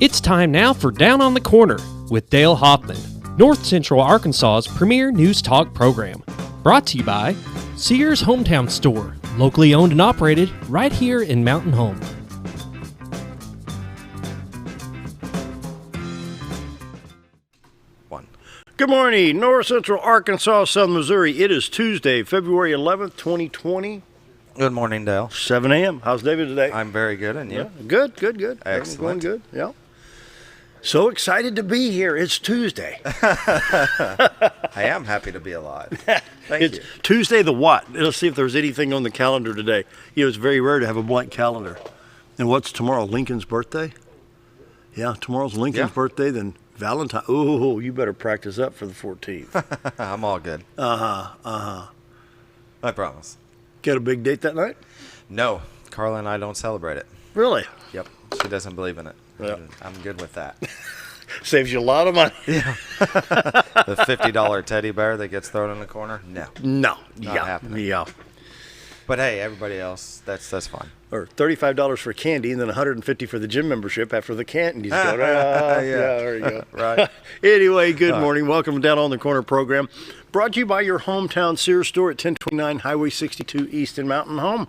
It's time now for Down on the Corner with Dale Hoffman, North Central Arkansas's premier news talk program. Brought to you by Sears Hometown Store, locally owned and operated right here in Mountain Home. Good morning, North Central Arkansas, Southern Missouri. It is Tuesday, February 11th, 2020. Good morning, Dale. 7 a.m. How's David today? I'm very good, and you? Yeah, good. Excellent. Going good, yeah. So excited to be here. It's Tuesday. I am happy to be alive. Thank you. Tuesday the what? Let's see if there's anything on the calendar today. You know, it's very rare to have a blank calendar. And what's tomorrow? Lincoln's birthday? Yeah, tomorrow's Lincoln's birthday, then Valentine. Oh, you better practice up for the 14th. I'm all good. I promise. Got a big date that night? No, Carla and I don't celebrate it. Really? Yep, she doesn't believe in it. Yeah. I'm good with that. Saves you a lot of money. Yeah. The $50 teddy bear that gets thrown in the corner? No. No. Not happening. Yeah. But hey, everybody else, that's fine. Or $35 for candy and then $150 for the gym membership after the candy's gone. Yeah, there you go. Right. Anyway, good morning. Welcome to Down on the Corner program. Brought to you by your hometown Sears store at 1029 Highway 62 East in Mountain Home.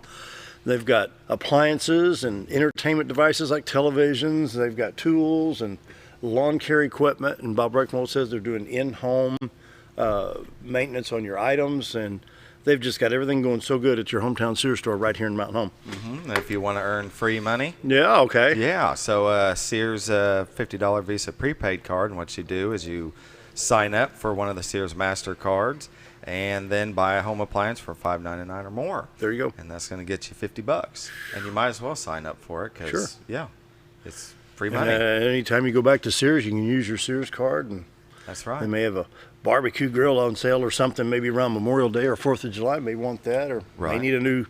They've got appliances and entertainment devices like televisions. They've got tools and lawn care equipment. And Bob Breckmold says they're doing in-home maintenance on your items. And they've just got everything going so good at your hometown Sears store right here in Mountain Home. Mm-hmm. If you want to earn free money. Yeah, okay. Yeah, so Sears $50 Visa prepaid card. And what you do is you sign up for one of the Sears MasterCards and then buy a home appliance for $5.99 or more. There you go. And that's going to get you $50. And you might as well sign up for it because, yeah, it's free money. Anytime you go back to Sears, you can use your Sears card. And that's right. they may have a barbecue grill on sale or something, maybe around Memorial Day or 4th of July. May want that, or may need a new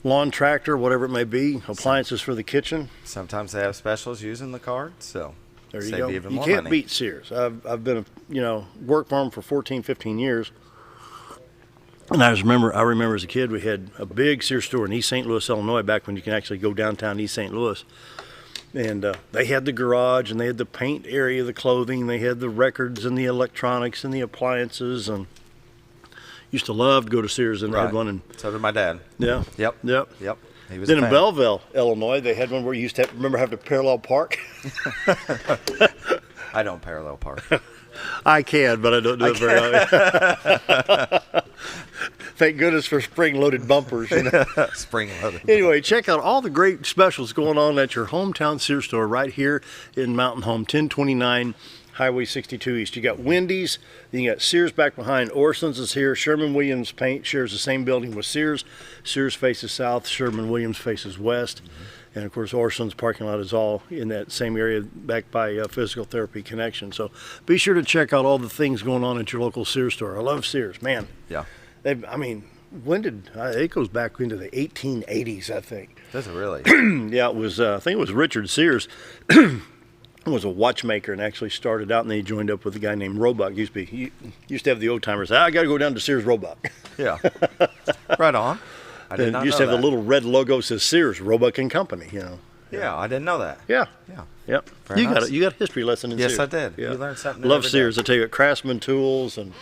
lawn tractor, whatever it may be. Appliances for the kitchen. Sometimes they have specials using the card, so there you save go. even You more can't money. beat Sears. I've been worked for them for 14, 15 years. And I remember as a kid, we had a big Sears store in East St. Louis, Illinois, back when you can actually go downtown East St. Louis. And they had the garage, and they had the paint area, the clothing, they had the records and the electronics and the appliances. And used to love to go to Sears and had one. And so did my dad. Yeah. Yep. He was then a in fan. Belleville, Illinois, they had one where you used to have to parallel park. I don't parallel park. I can, but I don't do it very often. Thank goodness for spring-loaded bumpers. Spring-loaded. Anyway, check out all the great specials going on at your hometown Sears store right here in Mountain Home, 1029 Highway 62 East. You got Wendy's, then you got Sears back behind. Orson's is here. Sherman-Williams Paint shares the same building with Sears. Sears faces south, Sherman-Williams faces west. Mm-hmm. And, of course, Orson's parking lot is all in that same area back by Physical Therapy Connection. So be sure to check out all the things going on at your local Sears store. I love Sears, man. Yeah. When did it goes back into the 1880s, I think. Does it really? Yeah, it was. I think it was Richard Sears. Was a watchmaker and actually started out, and then he joined up with a guy named Roebuck. He used to have the old timers. I got to go down to Sears Roebuck. Yeah. Right on. I did not used know to have that. the little red logo that says Sears Roebuck and Company. Yeah, I didn't know that. Yeah. Yep. Very nice. You got a history lesson in Sears. Yes, I did. Yeah. You learned something new Love every Sears. day. I tell you what, Craftsman tools and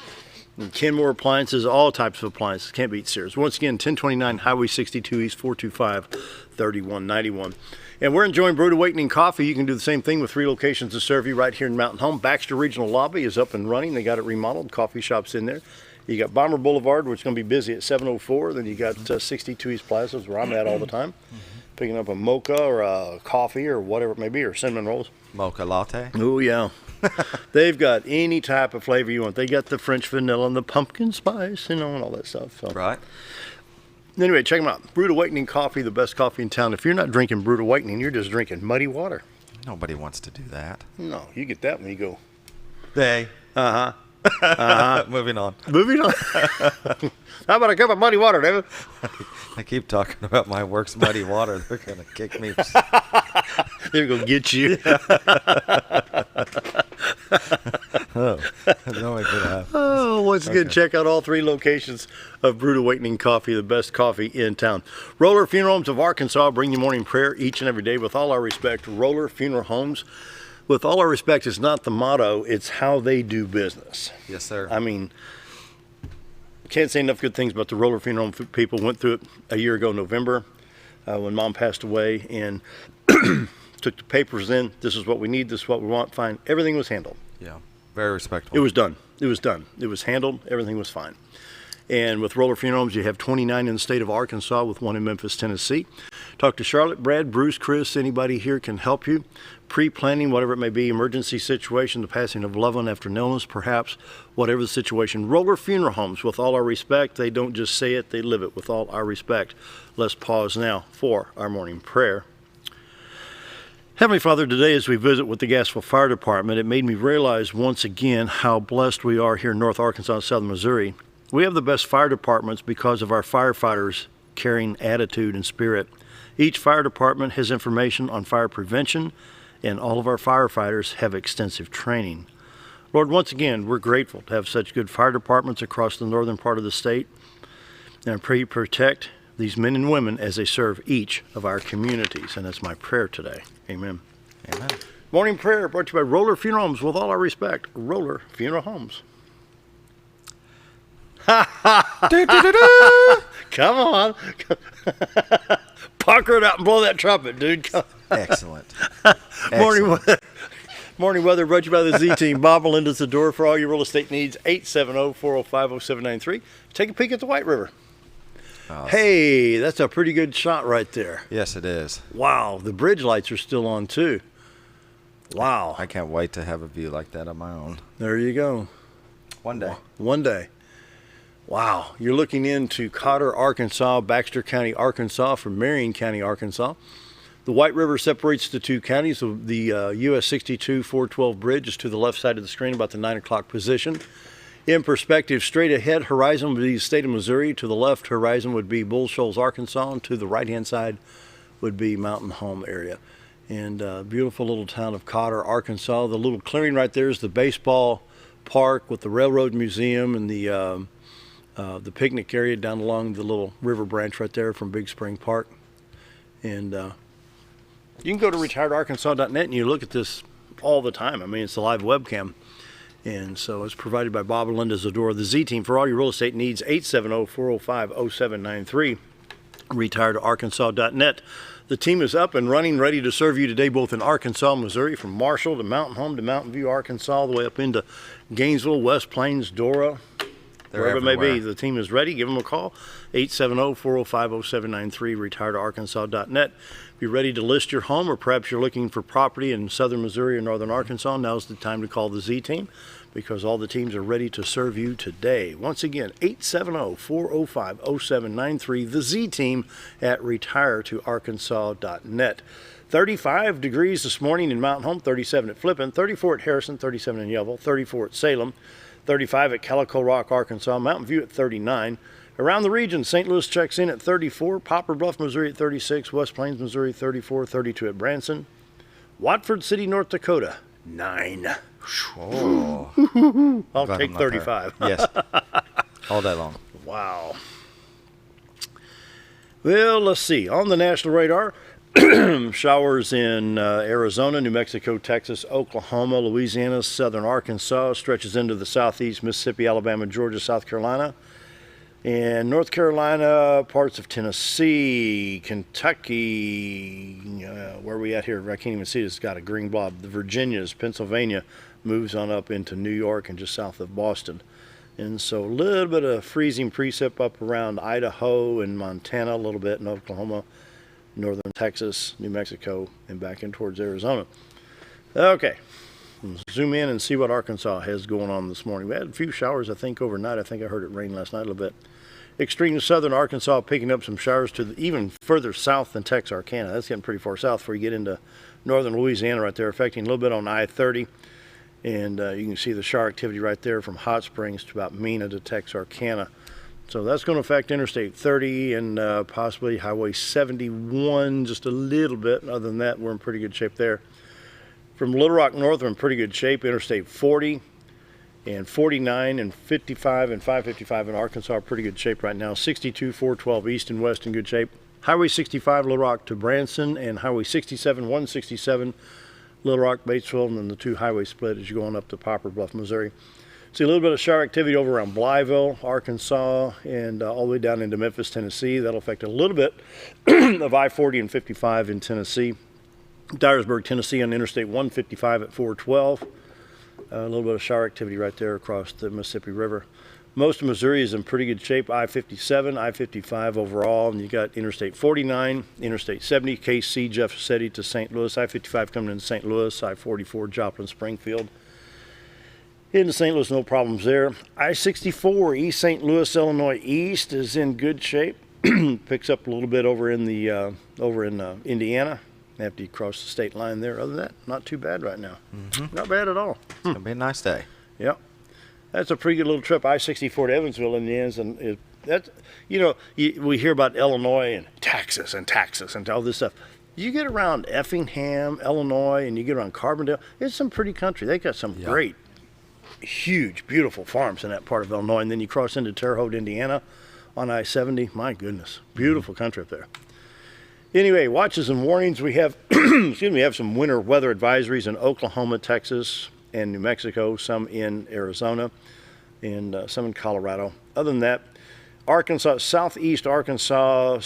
Kenmore appliances, all types of appliances. Can't beat Sears. Once again, 1029 Highway 62 East, 425-3191. And we're enjoying Brewed Awakening Coffee. You can do the same thing with 3 locations to serve you right here in Mountain Home. Baxter Regional Lobby is up and running. They got it remodeled. Coffee shops in there. You got Bomber Boulevard, which is going to be busy at 704. Then you got 62 East Plaza, where I'm at all the time. Picking up a mocha or a coffee or whatever it may be, or cinnamon rolls. Mocha latte. Oh, yeah. They've got any type of flavor you want. They got the French vanilla and the pumpkin spice, and all that stuff. So. Right. Anyway, check them out. Brewed Awakening Coffee, the best coffee in town. If you're not drinking Brewed Awakening, you're just drinking muddy water. Nobody wants to do that. No, you get that when you go. Hey. Uh-huh. Moving on. How about a cup of muddy water, David? I keep talking about my work's muddy water. They're going to kick me. They're going to get you. Oh, no idea. Oh, once again, check out all 3 locations of Brewed Awakening Coffee, the best coffee in town. Roller Funeral Homes of Arkansas bring you morning prayer each and every day with all our respect. Roller Funeral Homes, with all our respect, is not the motto, it's how they do business. Yes, sir. I mean, can't say enough good things about the Roller Funeral Home people. Went through it a year ago, November, when Mom passed away, and took the papers in. This is what we need, this is what we want, fine. Everything was handled. Yeah, very respectful. It was done. It was done. It was handled. Everything was fine. And with Roller Funeral Homes, you have 29 in the state of Arkansas with 1 in Memphis, Tennessee. Talk to Charlotte, Brad, Bruce, Chris. Anybody here can help you. Pre-planning, whatever it may be, emergency situation, the passing of a loved one after an illness, perhaps, whatever the situation. Roller Funeral Homes, with all our respect, they don't just say it, they live it with all our respect. Let's pause now for our morning prayer. Heavenly Father, today as we visit with the Gassville Fire Department, it made me realize once again how blessed we are here in North Arkansas and Southern Missouri. We have the best fire departments because of our firefighters' caring attitude and spirit. Each fire department has information on fire prevention, and all of our firefighters have extensive training. Lord, once again, we're grateful to have such good fire departments across the northern part of the state, and I pray you protect these men and women as they serve each of our communities, and that's my prayer today. Amen. Amen. Morning prayer brought to you by Roller Funeral Homes, with all our respect. Roller Funeral Homes. Come on. Pucker it out and blow that trumpet, dude. Excellent. Morning weather brought to you by the Z-Team. Bob Melinda's the door for all your real estate needs. 870-405-0793. Take a peek at the White River. Oh, Hey, that's a pretty good shot right there. yes, it is. Wow, the bridge lights are still on too. Wow. I can't wait to have a view like that on my own. There you go. One day. One day. Wow, you're looking into Cotter, Arkansas, Baxter County, Arkansas from Marion County, Arkansas. The White River separates the 2 counties. The US 62 412 bridge is to the left side of the screen, about the 9 o'clock position. In perspective, straight ahead horizon would be the state of Missouri. To the left horizon would be Bull Shoals, Arkansas, and to the right-hand side would be Mountain Home area. And beautiful little town of Cotter, Arkansas. The little clearing right there is the baseball park with the railroad museum and the picnic area down along the little river branch right there from Big Spring Park. And you can go to retiredarkansas.net and you look at this all the time. I mean, it's a live webcam. And so it's provided by Bob and Linda Zadora, the Z-Team, for all your real estate needs. 870-405-0793, retiredarkansas.net. The team is up and running, ready to serve you today, both in Arkansas, Missouri, from Marshall to Mountain Home to Mountain View, Arkansas, all the way up into Gainesville, West Plains, Dora, wherever it may be. The team is ready. Give them a call, 870-405-0793, retiredarkansas.net. If you're ready to list your home, or perhaps you're looking for property in southern Missouri or northern Arkansas, now's the time to call the Z-Team, because all the teams are ready to serve you today. Once again, 870-405-0793, the Z-Team at retiredarkansas.net. 35 degrees this morning in Mountain Home, 37 at Flippin, 34 at Harrison, 37 in Yellville, 34 at Salem, 35 at Calico Rock, Arkansas, Mountain View at 39. Around the region, St. Louis checks in at 34, Poplar Bluff, Missouri at 36, West Plains, Missouri 34, 32 at Branson, Watford City, North Dakota, 9. Oh. I'll take 35. Yes. All day long. Wow. Well, let's see. On the national radar, showers in Arizona, New Mexico, Texas, Oklahoma, Louisiana, southern Arkansas, stretches into the southeast, Mississippi, Alabama, Georgia, South Carolina, and North Carolina, parts of Tennessee, Kentucky, where are we at here? I can't even see it. It's got a green blob. The Virginias, Pennsylvania, moves on up into New York and just south of Boston. And so a little bit of freezing precip up around Idaho and Montana, a little bit in Oklahoma, northern Texas, New Mexico, and back in towards Arizona. Okay, let's zoom in and see what Arkansas has going on this morning. We had a few showers, I think, overnight. I think I heard it rain last night a little bit. Extreme southern Arkansas picking up some showers to even further south than Texarkana. That's getting pretty far south before you get into northern Louisiana right there, affecting a little bit on I-30. And you can see the shower activity right there from Hot Springs to about Mena to Texarkana. So that's going to affect Interstate 30 and possibly Highway 71 just a little bit. Other than that, we're in pretty good shape there. From Little Rock north, we're in pretty good shape. Interstate 40, And 49 and 55 and 555 in Arkansas are pretty good shape right now. 62, 412 east and west in good shape. Highway 65, Little Rock to Branson, and Highway 67, 167, Little Rock, Batesville, and then the two highway split as you're going up to Poplar Bluff, Missouri. See a little bit of shower activity over around Blytheville, Arkansas, and all the way down into Memphis, Tennessee. That'll affect a little bit of I-40 and 55 in Tennessee. Dyersburg, Tennessee on Interstate 155 at 412. A little bit of shower activity right there across the Mississippi River. Most of Missouri is in pretty good shape. I-57, I-55 overall, and you got Interstate 49, Interstate 70, KC, Jeff City to St. Louis, I-55 coming into St. Louis, I-44, Joplin, Springfield. Into St. Louis, no problems there. I-64, East St. Louis, Illinois East is in good shape. Picks up a little bit over in Indiana after you cross the state line there. Other than that, not too bad right now. Not bad at all. It's going to be a nice day. Yep. That's a pretty good little trip. I-64 to Evansville in the end, and that's, we hear about Illinois and Texas and all this stuff. You get around Effingham, Illinois, and you get around Carbondale. It's some pretty country. They got some great, huge, beautiful farms in that part of Illinois, and then you cross into Terre Haute, Indiana, on I-70. My goodness, beautiful country up there. Anyway, watches and warnings. We have, we have some winter weather advisories in Oklahoma, Texas, and New Mexico, some in Arizona, and some in Colorado. Other than that, Arkansas, southeast Arkansas,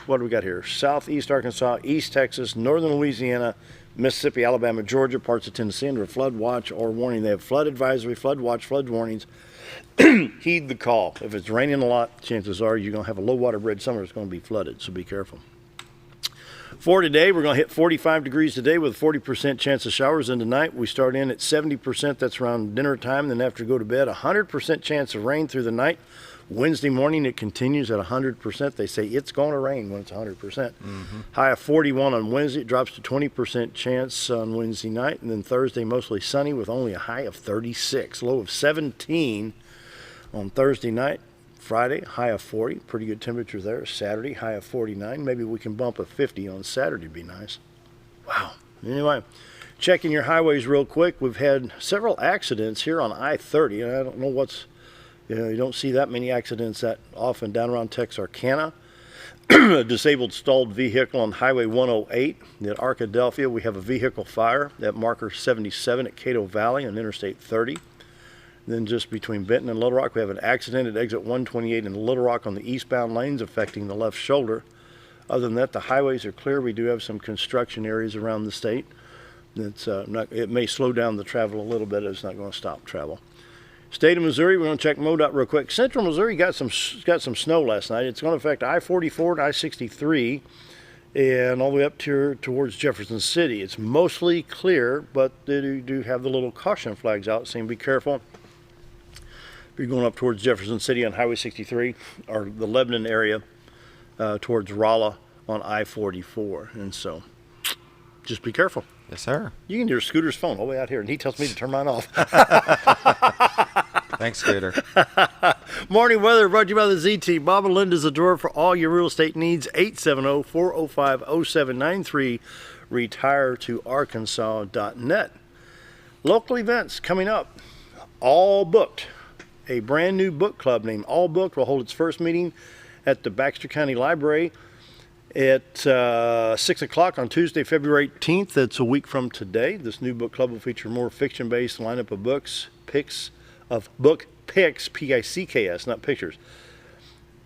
what do we got here? Southeast Arkansas, East Texas, northern Louisiana, Mississippi, Alabama, Georgia, parts of Tennessee under a flood watch or warning. They have flood advisory, flood watch, flood warnings. Heed the call. If it's raining a lot, chances are you're going to have a low water bridge somewhere that's going to be flooded, so be careful. For today, we're going to hit 45 degrees today with a 40% chance of showers. And tonight, we start in at 70%. That's around dinner time. Then after you go to bed, 100% chance of rain through the night. Wednesday morning, it continues at 100%. They say it's going to rain when it's 100%. High of 41 on Wednesday. It drops to 20% chance on Wednesday night. And then Thursday, mostly sunny with only a high of 36. Low of 17 on Thursday night. Friday, high of 40. Pretty good temperature there. Saturday, high of 49. Maybe we can bump a 50 on Saturday. Be nice. Wow. Anyway, checking your highways real quick. We've had several accidents here on I-30. And I don't know what's... you don't see that many accidents that often down around Texarkana. A disabled stalled vehicle on Highway 108 at Arkadelphia. We have a vehicle fire at marker 77 at Cato Valley on Interstate 30. Then just between Benton and Little Rock, we have an accident at exit 128 in Little Rock on the eastbound lanes affecting the left shoulder. Other than that, the highways are clear. We do have some construction areas around the state. It may slow down the travel a little bit. It's not going to stop travel. State of Missouri, we're going to check MoDOT real quick. Central Missouri got some snow last night. It's going to affect I-44 and I-63 and all the way up towards Jefferson City. It's mostly clear, but they do have the little caution flags out, saying be careful. If you're going up towards Jefferson City on Highway 63 or the Lebanon area towards Rolla on I-44. And so just be careful. Yes, sir. You can hear Scooter's phone all the way out here, and he tells me to turn mine off. Thanks, Scooter. Morning weather brought to you by the ZT. Bob and Linda's the door for all your real estate needs. 870-405-0793. RetireToArkansas.net. Local events coming up. All Booked. A brand new book club named All Booked will hold its first meeting at the Baxter County Library at 6 o'clock on Tuesday, February 18th. That's a week from today. This new book club will feature more fiction-based lineup of book picks, P-I-C-K-S, not pictures,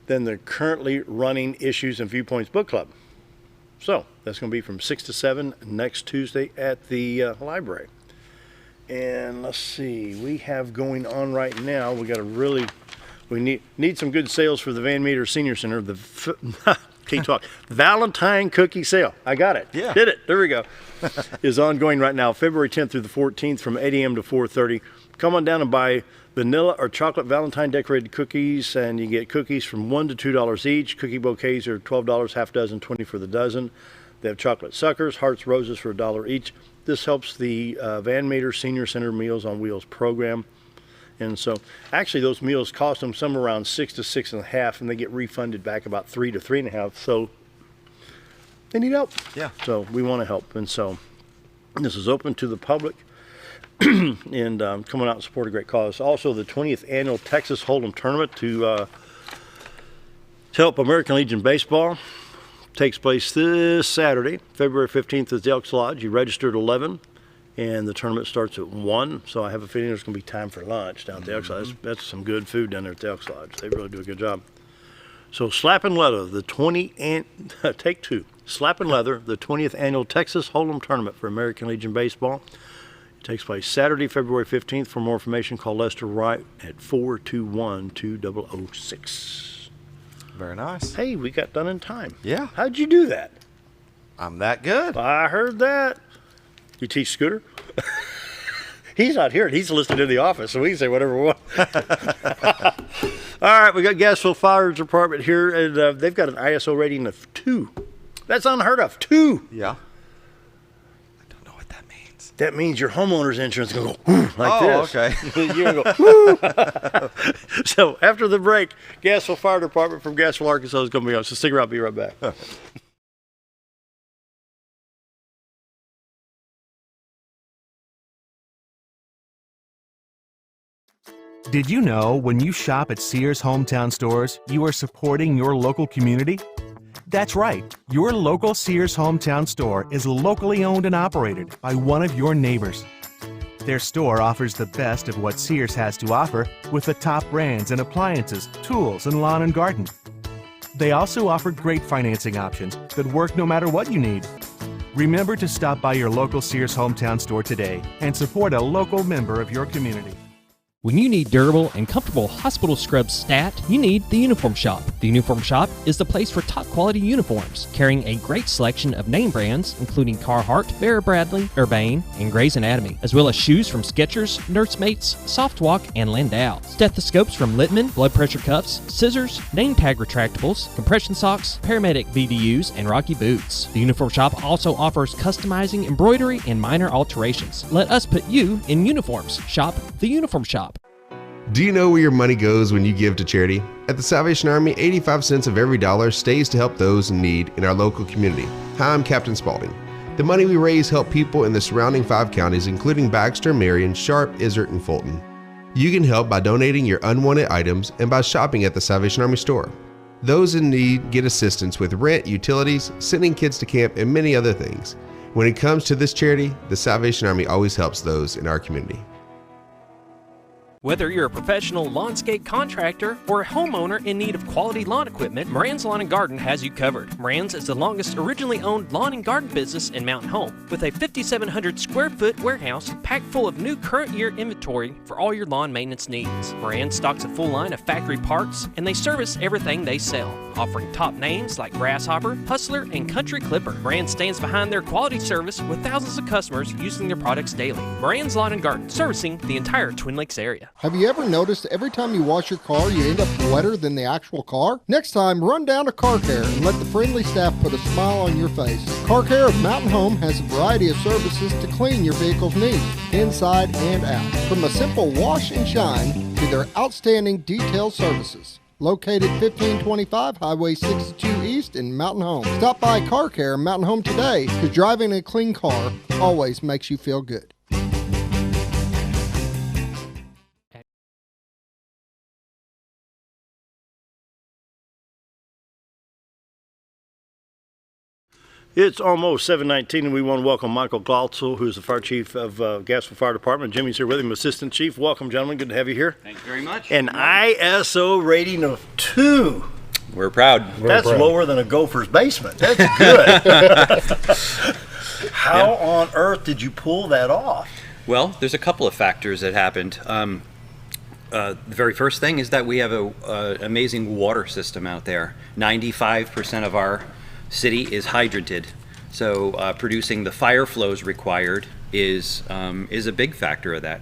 than the currently running Issues and Viewpoints book club. So that's going to be from 6 to 7 next Tuesday at the library. And let's see, we have going on right now, we need some good sales for the Van Meter Senior Center. Can't talk. Valentine cookie sale. I got it. Yeah. Did it. There we go. Is ongoing right now, February 10th through the 14th from 8 a.m. to 4:30. Come on down and buy vanilla or chocolate Valentine decorated cookies, and you get cookies from $1 to $2 each. Cookie bouquets are $12, half dozen, $20 for the dozen. They have chocolate suckers, hearts, roses for $1 each. This helps the Van Meter Senior Center Meals on Wheels program. And so, actually, those meals cost them somewhere around $6 to $6.50, and they get refunded back about $3 to $3.50. So, they need help. Yeah. So, we want to help. And so, this is open to the public. and coming out and support a great cause. Also, the 20th annual Texas Hold'em tournament to help American Legion Baseball takes place this Saturday, February 15th at the Elks Lodge. You registered at 11, and the tournament starts at 1. So I have a feeling there's going to be time for lunch down at the Elks Lodge. That's some good food down there at the Elks Lodge. They really do a good job. So Slappin' Leather, the take 2. Slappin' Leather, the 20th annual Texas Hold'em tournament for American Legion Baseball. It takes place Saturday, February 15th. For more information, call Lester Wright at 421-2006. Very nice. Hey, we got done in time. Yeah. How'd you do that? I'm that good. I heard that. You teach Scooter? He's not here. He's listening in the office, so we can say whatever we want. All right, we got Gassville Fire Department here, and they've got an ISO rating of 2. That's unheard of. 2. Yeah. I don't know what that means. That means your homeowner's insurance is going to go like this. Oh, okay. You're going to go, woo. So after the break, Gassville Fire Department from Gassville, Arkansas is going to be on. So stick around. I'll be right back. Did you know when you shop at Sears Hometown Stores, you are supporting your local community? That's right. Your local Sears Hometown Store is locally owned and operated by one of your neighbors. Their store offers the best of what Sears has to offer with the top brands and appliances, tools, and lawn and garden. They also offer great financing options that work no matter what you need. Remember to stop by your local Sears Hometown Store today and support a local member of your community. When you need durable and comfortable hospital scrubs stat, you need the Uniform Shop. The Uniform Shop is the place for top quality uniforms, carrying a great selection of name brands, including Carhartt, Vera Bradley, Urbane, and Grey's Anatomy, as well as shoes from Skechers, Nursemates, Softwalk, and Landau, stethoscopes from Littman, blood pressure cuffs, scissors, name tag retractables, compression socks, paramedic VDUs, and Rocky boots. The Uniform Shop also offers customizing, embroidery, and minor alterations. Let us put you in uniforms. Shop the Uniform Shop. Do you know where your money goes when you give to charity? At the Salvation Army, 85 cents of every dollar stays to help those in need in our local community. Hi, I'm Captain Spaulding. The money we raise help people in the surrounding 5 counties, including Baxter, Marion, Sharp, Izzard, and Fulton. You can help by donating your unwanted items and by shopping at the Salvation Army store. Those in need get assistance with rent, utilities, sending kids to camp, and many other things. When it comes to this charity, the Salvation Army always helps those in our community. Whether you're a professional lawnscape contractor or a homeowner in need of quality lawn equipment, Moran's Lawn & Garden has you covered. Moran's is the longest originally owned lawn and garden business in Mountain Home, with a 5,700 square foot warehouse packed full of new current year inventory for all your lawn maintenance needs. Moran stocks a full line of factory parts, and they service everything they sell, offering top names like Grasshopper, Hustler, and Country Clipper. Moran stands behind their quality service with thousands of customers using their products daily. Moran's Lawn & Garden, servicing the entire Twin Lakes area. Have you ever noticed every time you wash your car, you end up wetter than the actual car? Next time, run down to Car Care and let the friendly staff put a smile on your face. Car Care of Mountain Home has a variety of services to clean your vehicle's needs, inside and out. From a simple wash and shine to their outstanding detail services. Located 1525 Highway 62 East in Mountain Home. Stop by Car Care in Mountain Home today, because driving a clean car always makes you feel good. It's almost 7:19, and we want to welcome Michael Glotzl, who's the fire chief of Gassville Fire Department. Jimmy's here with him, assistant chief. Welcome, gentlemen. Good to have you here. Thank you very much. An ISO rating of 2. We're proud. That's lower than a gopher's basement. That's good. How on earth did you pull that off? Well, there's a couple of factors that happened. The very first thing is that we have an amazing water system out there. 95% of our city is hydranted, so producing the fire flows required is a big factor of that.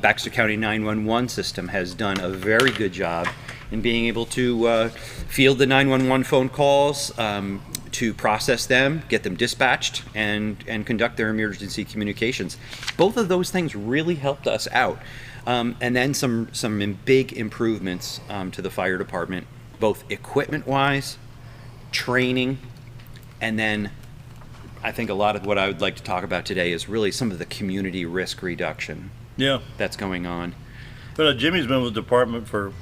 Baxter County 911 system has done a very good job in being able to field the 911 phone calls, to process them, get them dispatched, and conduct their emergency communications. Both of those things really helped us out. And then some big improvements to the fire department, both equipment-wise, training, and then I think a lot of what I would like to talk about today is really some of the community risk reduction Yeah. that's going on. But Jimmy's been with the department for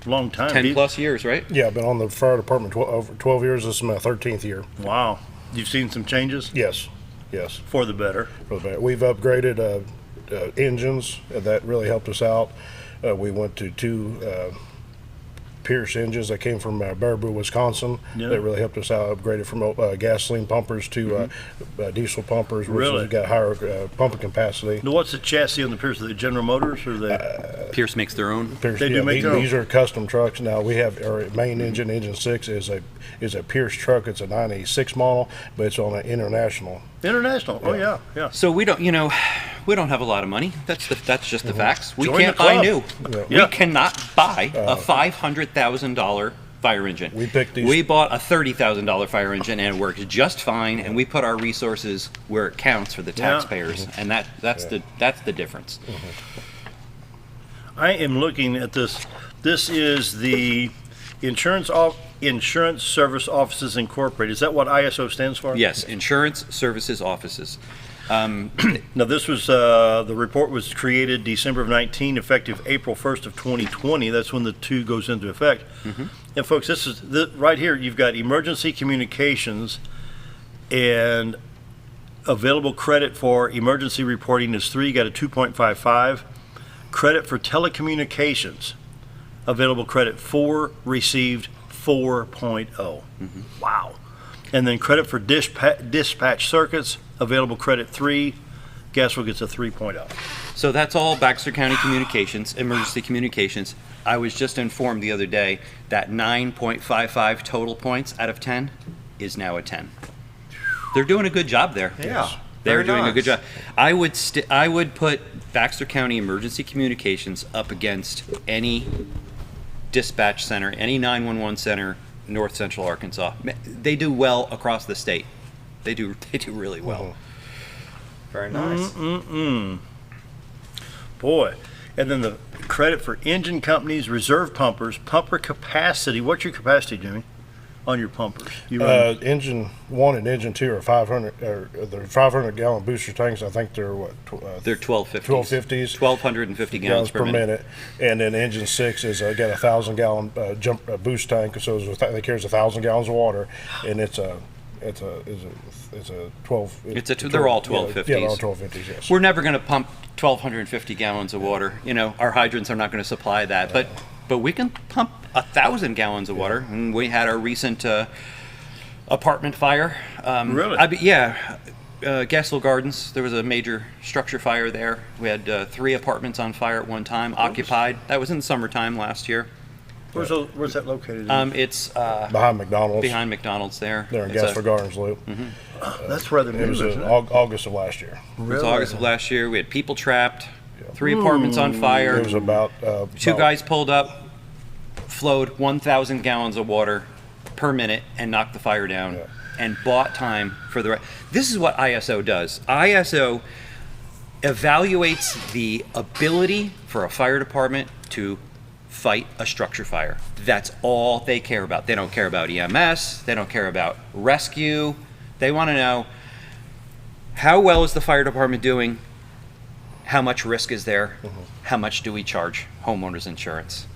a long time. 10 plus years, right? Yeah, I've been on the fire department over 12 years. This is my 13th year. Wow. You've seen some changes? Yes. For the better. For the better. We've upgraded engines. That really helped us out. We went to 2 Pierce engines that came from Baraboo, Wisconsin. Yeah. That really helped us out. Upgraded from gasoline pumpers to diesel pumpers, which Really? has got higher pumping capacity. Now, what's the chassis on the Pierce? Are they General Motors or they? Pierce makes their own. Pierce, They do make their own. these are custom trucks. Now we have our main engine 6 is a Pierce truck. It's a 96 model, but it's on an international. International. Oh, yeah. So we don't have a lot of money. That's just the facts. We Join can't the buy club. new. Yeah. We cannot buy a $500,000 fire engine. We picked these- We bought a $30,000 fire engine and it works just fine. And we put our resources where it counts for the taxpayers, and that's the difference. I am looking at this. This is the Insurance Service Offices Incorporated. Is that what ISO stands for? Yes, Insurance Services Offices. Now, this was the report was created December of 19, effective April 1st of 2020. That's when the 2 goes into effect. And folks, this is right here. You've got emergency communications, and available credit for emergency reporting is 3. You got a 2.55. Credit for telecommunications, available credit 4, received 4.0. Wow. And then credit for dispatch circuits, available credit 3. Gassville gets a 3.0. So that's all Baxter County Communications, emergency communications. I was just informed the other day that 9.55 total points out of 10 is now a 10. They're doing a good job there. Yeah. They're Very doing a nice. good job. I would put Baxter County Emergency Communications up against any dispatch center, any 911 center, North Central Arkansas. They do well across the state. They do really well. Very nice. Boy. And then the credit for engine companies, reserve pumpers, pumper capacity. What's your capacity, Jimmy, on your pumpers? You run Engine 1 and engine 2 are 500. They're 500 gallon booster tanks. I think they're what? They're 1250s. 1250s. 1,250 gallons per minute. And then engine 6 is got a 1,000 gallon boost tank, so it carries 1,000 gallons of water, and it's a 12. They're all 1250s. Yeah, they're all 1250s. Yes. We're never going to pump 1,250 gallons of water. Our hydrants are not going to supply that, but we can pump 1,000 gallons of water. And we had our recent apartment fire. Really? Gassville Gardens. There was a major structure fire there. We had 3 apartments on fire at one time, occupied. That was in the summertime last year. where's that located? It's behind McDonald's. behind McDonald's there. There in It's Gassville Gardens Loop. That's rather It was new, in isn't it? August of last year. It was August of last year. We had people trapped, 3 apartments on fire. It was about 2 guys pulled up, flowed 1,000 gallons of water per minute and knocked the fire down, and bought time for the. This is what ISO does. ISO evaluates the ability for a fire department to fight a structure fire. That's all they care about. They don't care about EMS. They don't care about rescue. They want to know how well is the fire department doing, how much risk is there, how much do we charge homeowners insurance.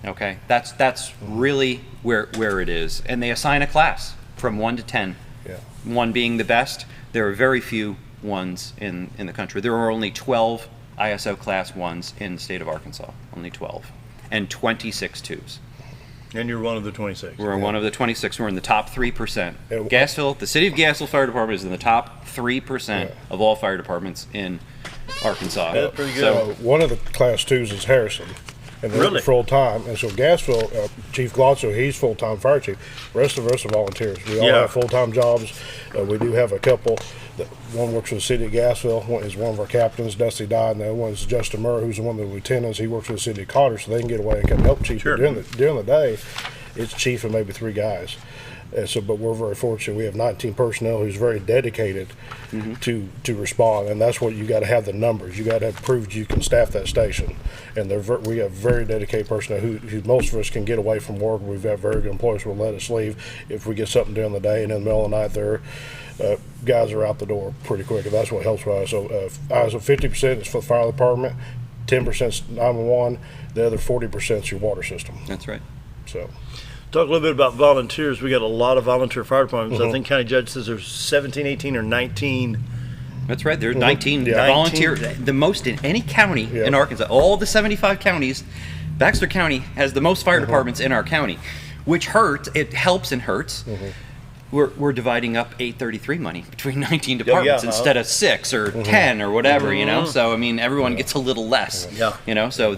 Okay, that's really where it is. And they assign a class from 1 to 10. Yeah. 1 being the best. There are very few 1s in the country. There are only 12 ISO class 1s in the state of Arkansas. Only 12. And 26 2s. And you're one of the 26. We're one of the 26. We're in the top 3%. Yeah. Gassville, the city of Gassville Fire Department is in the top 3% of all fire departments in Arkansas. Yeah, pretty good. So, one of the class 2s is Harrison. And they're Really? full time. And so Gassville, Chief Glotzl, he's full time fire chief. The rest of us are volunteers. We all Yeah. have full time jobs. We do have a couple. One works for the city of Gassville. One is one of our captains, Dusty Dodd, and the other one is Justin Murray, who's one of the lieutenants. He works for the city of Cotter, so they can get away and come help Chief. Sure. But during the day, it's Chief and maybe 3 guys. But we're very fortunate. We have 19 personnel who's very dedicated to respond, and that's what you got to have the numbers. You got to have proved you can staff that station, and we have very dedicated personnel who most of us can get away from work. We've got very good employees who will let us leave if we get something during the day, and in the middle of the night they're guys are out the door pretty quick, and that's what helps with ISO. ISO 50% is for the fire department, 10% is 911, the other 40% is your water system. That's right. So, talk a little bit about volunteers. We got a lot of volunteer fire departments. I think County Judge says there's 17, 18, or 19. That's right. There's 19 volunteer, the most in any county in Arkansas. All the 75 counties, Baxter County has the most fire departments in our county, which hurts. It helps and hurts. We're dividing up 833 money between 19 departments instead of 6 or 10 or whatever, you know. So I mean, everyone gets a little less. You know. So.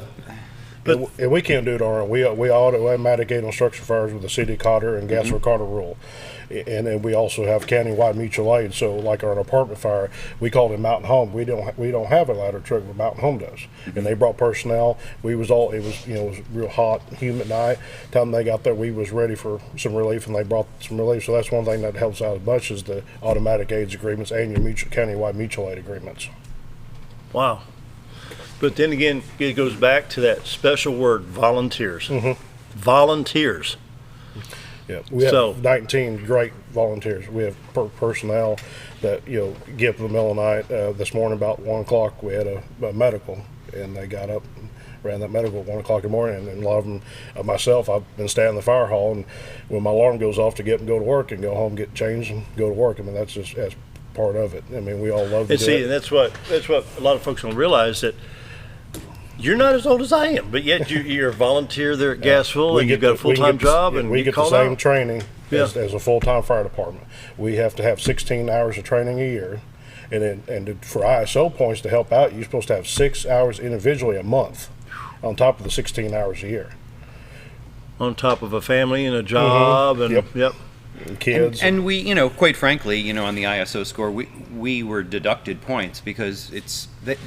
And we can't do it on our own. We automaticate on structure fires with the city Cotter and Gassville Cotter rule. And then we also have countywide mutual aid. So like our apartment fire, we called it Mountain Home. We don't have a ladder truck, but Mountain Home does. And they brought personnel. It was real hot, humid night. Time they got there, we was ready for some relief, and they brought some relief. So that's one thing that helps out as much as the automatic aids agreements and your countywide mutual aid agreements. Wow. But then again, it goes back to that special word, volunteers. Volunteers. Yeah, we have 19 great volunteers. We have personnel that get up in the middle of the night. This morning about 1 o'clock, we had a medical, and they got up and ran that medical at 1 o'clock in the morning. And a lot of them, myself, I've been staying in the fire hall, and when my alarm goes off, to get up and go to work and go home, get changed, and go to work. I mean, that's part of it. I mean, we all love to do it. And that's what a lot of folks don't realize, that you're not as old as I am, but yet you're a volunteer there at Gassville, and you've got a full-time job, and we get the same training as a full-time fire department. We have to have 16 hours of training a year, and for ISO points to help out, you're supposed to have 6 hours individually a month on top of the 16 hours a year. On top of a family and a job, and kids. And we, quite frankly, on the ISO score, we were deducted points because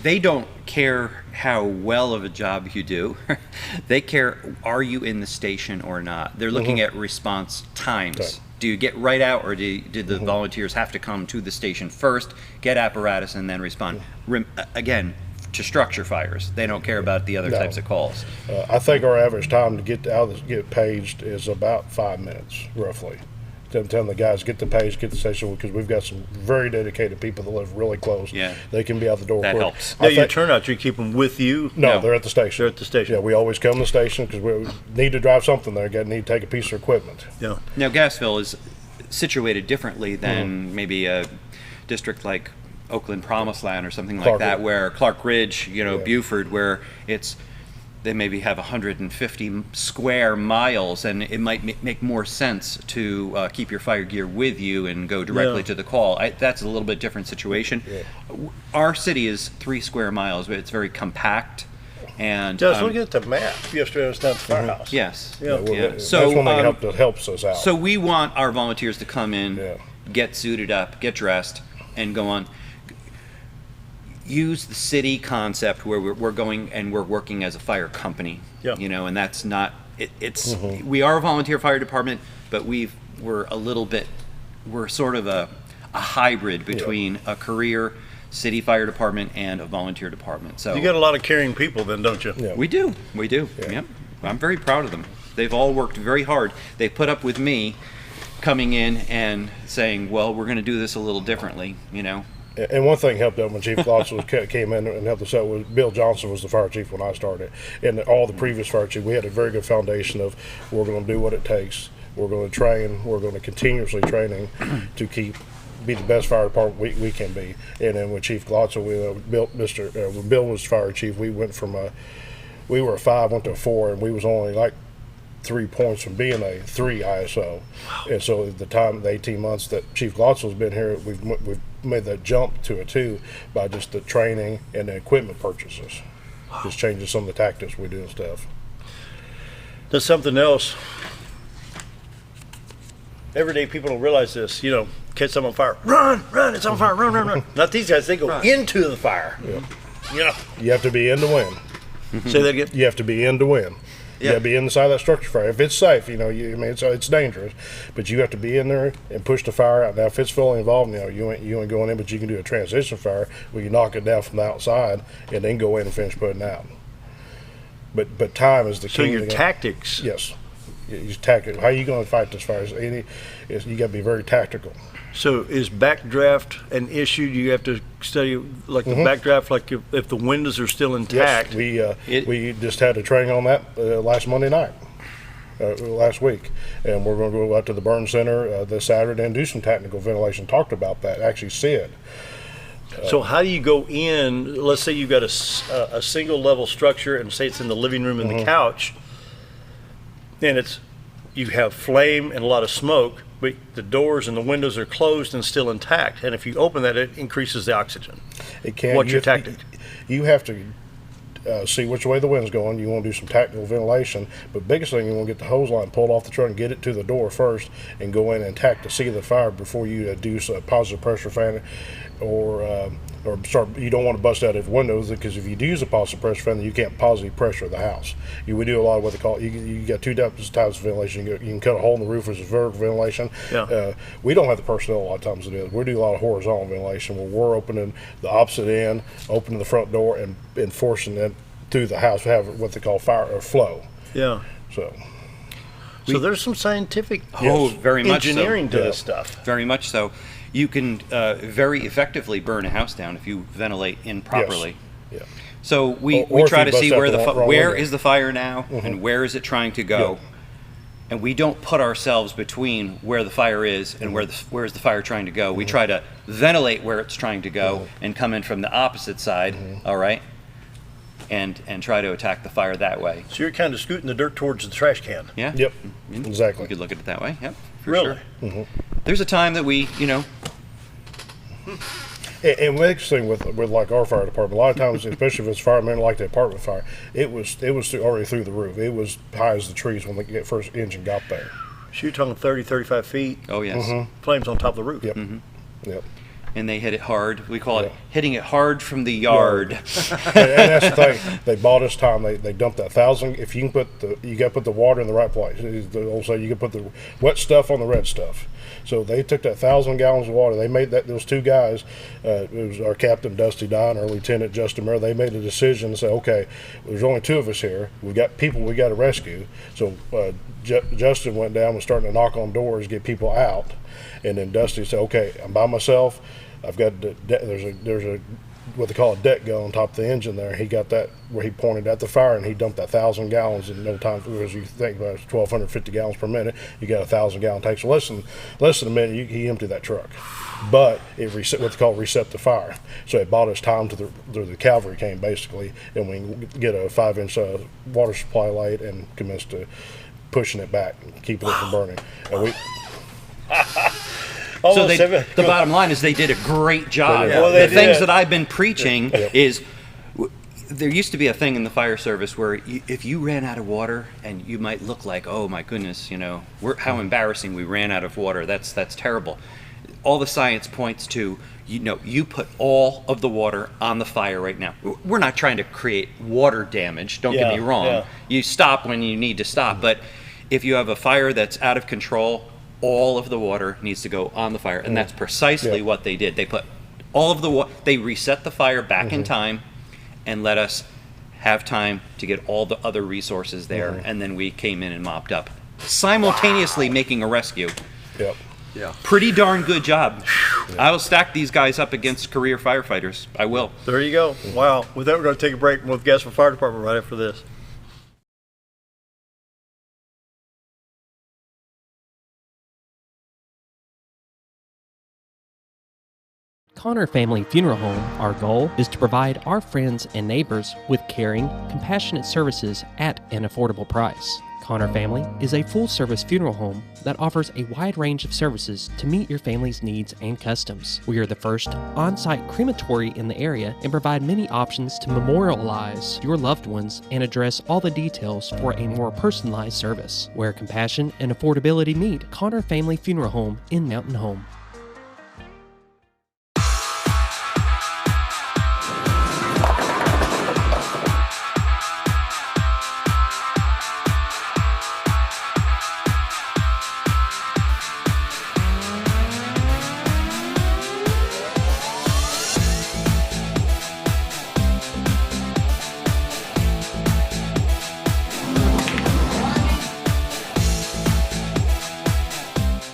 they don't care how well of a job you do. They care, are you in the station or not? They're looking at response times. Okay. Do you get right out, or did the volunteers have to come to the station first, get apparatus, and then respond? Again, to structure fires. They don't care about the other types of calls. I think our average time to get paged is about 5 minutes, roughly. Telling the guys, get the page, get the station, because we've got some very dedicated people that live really close. Yeah. They can be out the door that quick. Helps. Now, your turnout, you keep them with you? No, they're at the station. They're at the station. Yeah, we always come to the station because we need to drive something there. Need to take a piece of equipment. Yeah. Now, Gassville is situated differently than maybe a district like Oakland Promised Land or something like that, where Clark Ridge, Buford, where they maybe have 150 square miles, and it might make more sense to keep your fire gear with you and go directly to the call. That's a little bit different situation. Our city is 3 square miles, but it's very compact. And just look at the map yesterday. I was down at the firehouse. Yes. So that's one thing that helps us out. So we want our volunteers to come in, get suited up, get dressed, and go on. Use the city concept where we're going and we're working as a fire company, and that's not it's we are a volunteer fire department, but we're sort of a hybrid between a career city fire department and a volunteer department. So you got a lot of caring people then, don't you? We do. Yep. I'm very proud of them. They've all worked very hard. They put up with me coming in and saying, well, we're going to do this a little differently, And one thing helped out when Chief Glotzl came in and helped us out was Bill Johnson was the fire chief when I started. And all the previous fire chiefs, we had a very good foundation of we're going to do what it takes. We're going to train. We're going to continuously training to be the best fire department we can be. And then with Chief Glotzl, when Bill was fire chief, we went from we were a 5, went to a 4, and we was only like 3 points from being a 3 ISO. And so at the 18 months that Chief Glotzl's been here, we've made that jump to a 2 by just the training and the equipment purchases. Just changing some of the tactics we do and stuff. There's something else. Everyday people don't realize this. Catch something on fire. Run, it's on fire, run. Not these guys, they go into the fire. Yeah. You have to be in to win. Say that again? You have to be in to win. You got to be inside that structure fire. If it's safe, it's dangerous, but you have to be in there and push the fire out. Now, if it's fully involved, you ain't going in, but you can do a transition fire where you knock it down from the outside and then go in and finish putting it out. But time is the key. So your tactics. Yes. You tactical. How you going to fight this fire? You got to be very tactical. So is backdraft an issue? Do you have to study like the backdraft, like if the windows are still intact? Yes, we just had a training on that last Monday night, last week, and we're going to go out to the burn center this Saturday and do some technical ventilation. Talked about that. Actually, Sid. So how do you go in? Let's say you've got a single level structure, and say it's in the living room and the couch, and you have flame and a lot of smoke, but the doors and the windows are closed and still intact. And if you open that, it increases the oxygen. It can. What's your tactic? You have to see which way the wind's going. You want to do some tactical ventilation, but biggest thing, you want to get the hose line pulled off the truck and get it to the door first, and go in and attack the seat of the fire before you do a positive pressure fan, or start. You don't want to bust out of windows, because if you do use a positive pressure fan, then you can't positive pressure the house. We do a lot of what they call, you got two types of ventilation. You can cut a hole in the roof, which is vertical ventilation. Yeah. We don't have the personnel a lot of times to do it. We do a lot of horizontal ventilation, where we're opening the opposite end, opening the front door, and forcing it through the house. We have what they call fire or flow. Yeah. So there's some scientific very much engineering so. to this stuff. Very much so. You can very effectively burn a house down if you ventilate in properly. Yes. Yeah. So we Or try if you to see bust out where the wrong where window. is the fire now and where is it trying to go. Yeah. And we don't put ourselves between where the fire is and where is the fire trying to go. We try to ventilate where it's trying to go and come in from the opposite side, all right? And try to attack the fire that way. So you're kind of scooting the dirt towards the trash can. Yeah? Yep. Mm-hmm. Exactly. We could look at it that way, yep, for Really? sure. There's a time that we, And the next thing with like our fire department, a lot of times, especially if it's firemen like the apartment fire, it was already through the roof. It was high as the trees when the first engine got there. So you're talking 30, 35 feet. Oh, yes. Flames on top of the roof. Yep. Yep. And they hit it hard. We call it hitting it hard from the yard. and that's the thing. They bought us time. They dumped that 1,000. If you can you got to put the water in the right place. The old say, you can put the wet stuff on the red stuff. So they took that 1,000 gallons of water. They made that. Those two guys, it was our captain Dusty Dye and our lieutenant Justin Murray. They made a decision to say, okay, there's only two of us here. We got people we got to rescue. So Justin went down and was starting to knock on doors, get people out. And then Dusty said, okay, I'm by myself. I've got there's a what they call a deck gun on top of the engine there. He got that where he pointed at the fire, and he dumped that 1,000 gallons in no time. As you think about it, 1,250 gallons per minute. You got a 1,000 gallon tank. So less than a minute, he emptied that truck. But it reset the fire. So it bought us time to the cavalry came basically, and we get a 5-inch water supply light and commenced to pushing it back and keeping it from burning. And we. So the bottom line is they did a great job. Well, the things that I've been preaching is there used to be a thing in the fire service where if you ran out of water, and you might look like, oh my goodness, how embarrassing, we ran out of water. That's terrible. All the science points to, you put all of the water on the fire right now. We're not trying to create water damage, don't get me wrong. Yeah. You stop when you need to stop, but if you have a fire that's out of control, all of the water needs to go on the fire, and that's precisely what they did. They put all of the water, they reset the fire back in time and let us have time to get all the other resources there, and then we came in and mopped up, simultaneously making a rescue. Yep. Yeah. Pretty darn good job. I will stack these guys up against career firefighters. I will. There you go. Wow. With that, we're going to take a break with Gassville Fire Department right after this. Connor Family Funeral Home, our goal is to provide our friends and neighbors with caring, compassionate services at an affordable price. Connor Family is a full-service funeral home that offers a wide range of services to meet your family's needs and customs. We are the first on-site crematory in the area and provide many options to memorialize your loved ones and address all the details for a more personalized service. Where compassion and affordability meet, Connor Family Funeral Home in Mountain Home.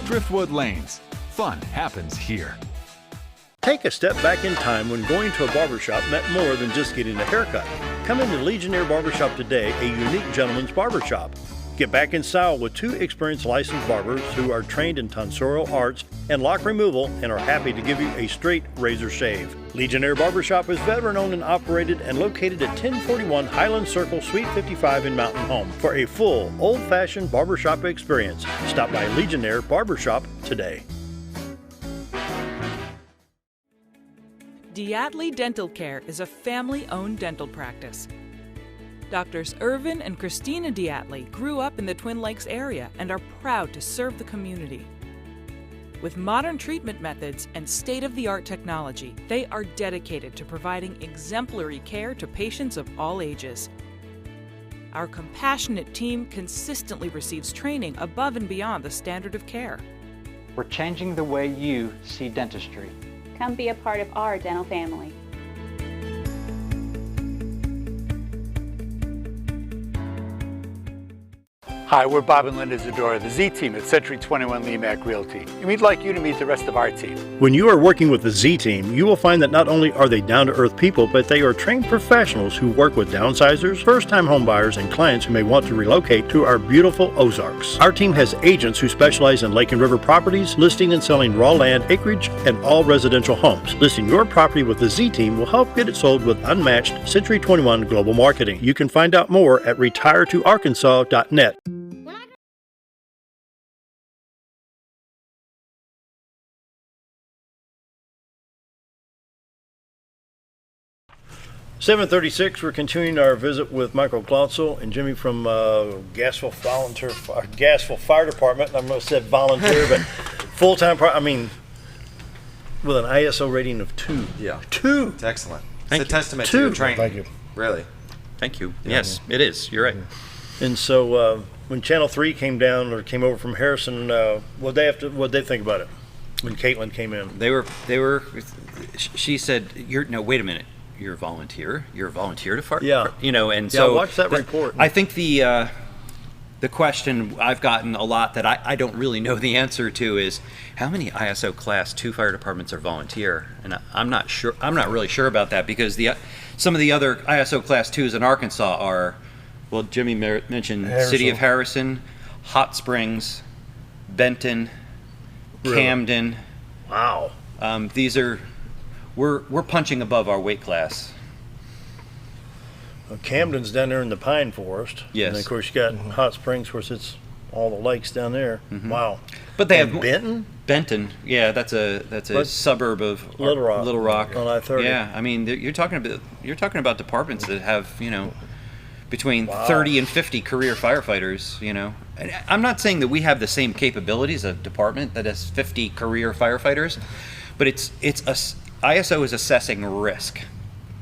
Driftwood Lanes. Fun happens here. Take a step back in time when going to a barbershop meant more than just getting a haircut. Come into Legionnaire Barbershop today, a unique gentleman's barbershop. Get back in style with 2 experienced licensed barbers who are trained in tonsorial arts and lock removal and are happy to give you a straight razor shave. Legionnaire Barbershop is veteran-owned and operated and located at 1041 Highland Circle, Suite 55 in Mountain Home. For a full, old-fashioned barbershop experience, stop by Legionnaire Barbershop today. Diatley Dental Care is a family-owned dental practice. Doctors Irvin and Christina Diatley grew up in the Twin Lakes area and are proud to serve the community. With modern treatment methods and state-of-the-art technology, they are dedicated to providing exemplary care to patients of all ages. Our compassionate team consistently receives training above and beyond the standard of care. We're changing the way you see dentistry. Come be a part of our dental family. Hi, we're Bob and Linda Zadora, the Z Team at Century 21 Lemac Realty, and we'd like you to meet the rest of our team. When you are working with the Z Team, you will find that not only are they down-to-earth people, but they are trained professionals who work with downsizers, first-time homebuyers, and clients who may want to relocate to our beautiful Ozarks. Our team has agents who specialize in lake and river properties, listing and selling raw land, acreage, and all residential homes. Listing your property with the Z Team will help get it sold with unmatched Century 21 global marketing. You can find out more at retiretoarkansas.net. 7:36. We're continuing our visit with Michael Glotzl and Jimmy from Gassville Fire Department. I almost said volunteer, but full-time. With an ISO rating of 2. Yeah, 2. It's excellent. Thank It's a you. testament 2. to your training. Thank you. Really. Thank you. Yes, it is. You're right. And so when Channel 3 came down or came over from Harrison, what'd they think about it when Caitlin came in? They were. She said, "No, wait a minute. You're a volunteer. You're a volunteer to fire." Yeah. And so watch that report. I think the question I've gotten a lot that I don't really know the answer to is how many ISO Class 2 fire departments are volunteer, and I'm not sure. I'm not really sure about that because some of the other ISO Class 2s in Arkansas are, well, Jimmy mentioned City of Harrison, Hot Springs, Benton, Really? Camden. Wow. These are. We're punching above our weight class. Well, Camden's down there in the pine forest. Yes. And of course you got Hot Springs, of course it's all the lakes down there. Wow. But they And have Benton? Benton, yeah, that's a suburb of Little Rock. Little Rock On I-30. Yeah, I mean you're talking about departments that have between 30 and 50 career firefighters. And I'm not saying that we have the same capabilities as a department that has 50 career firefighters, but ISO is assessing risk.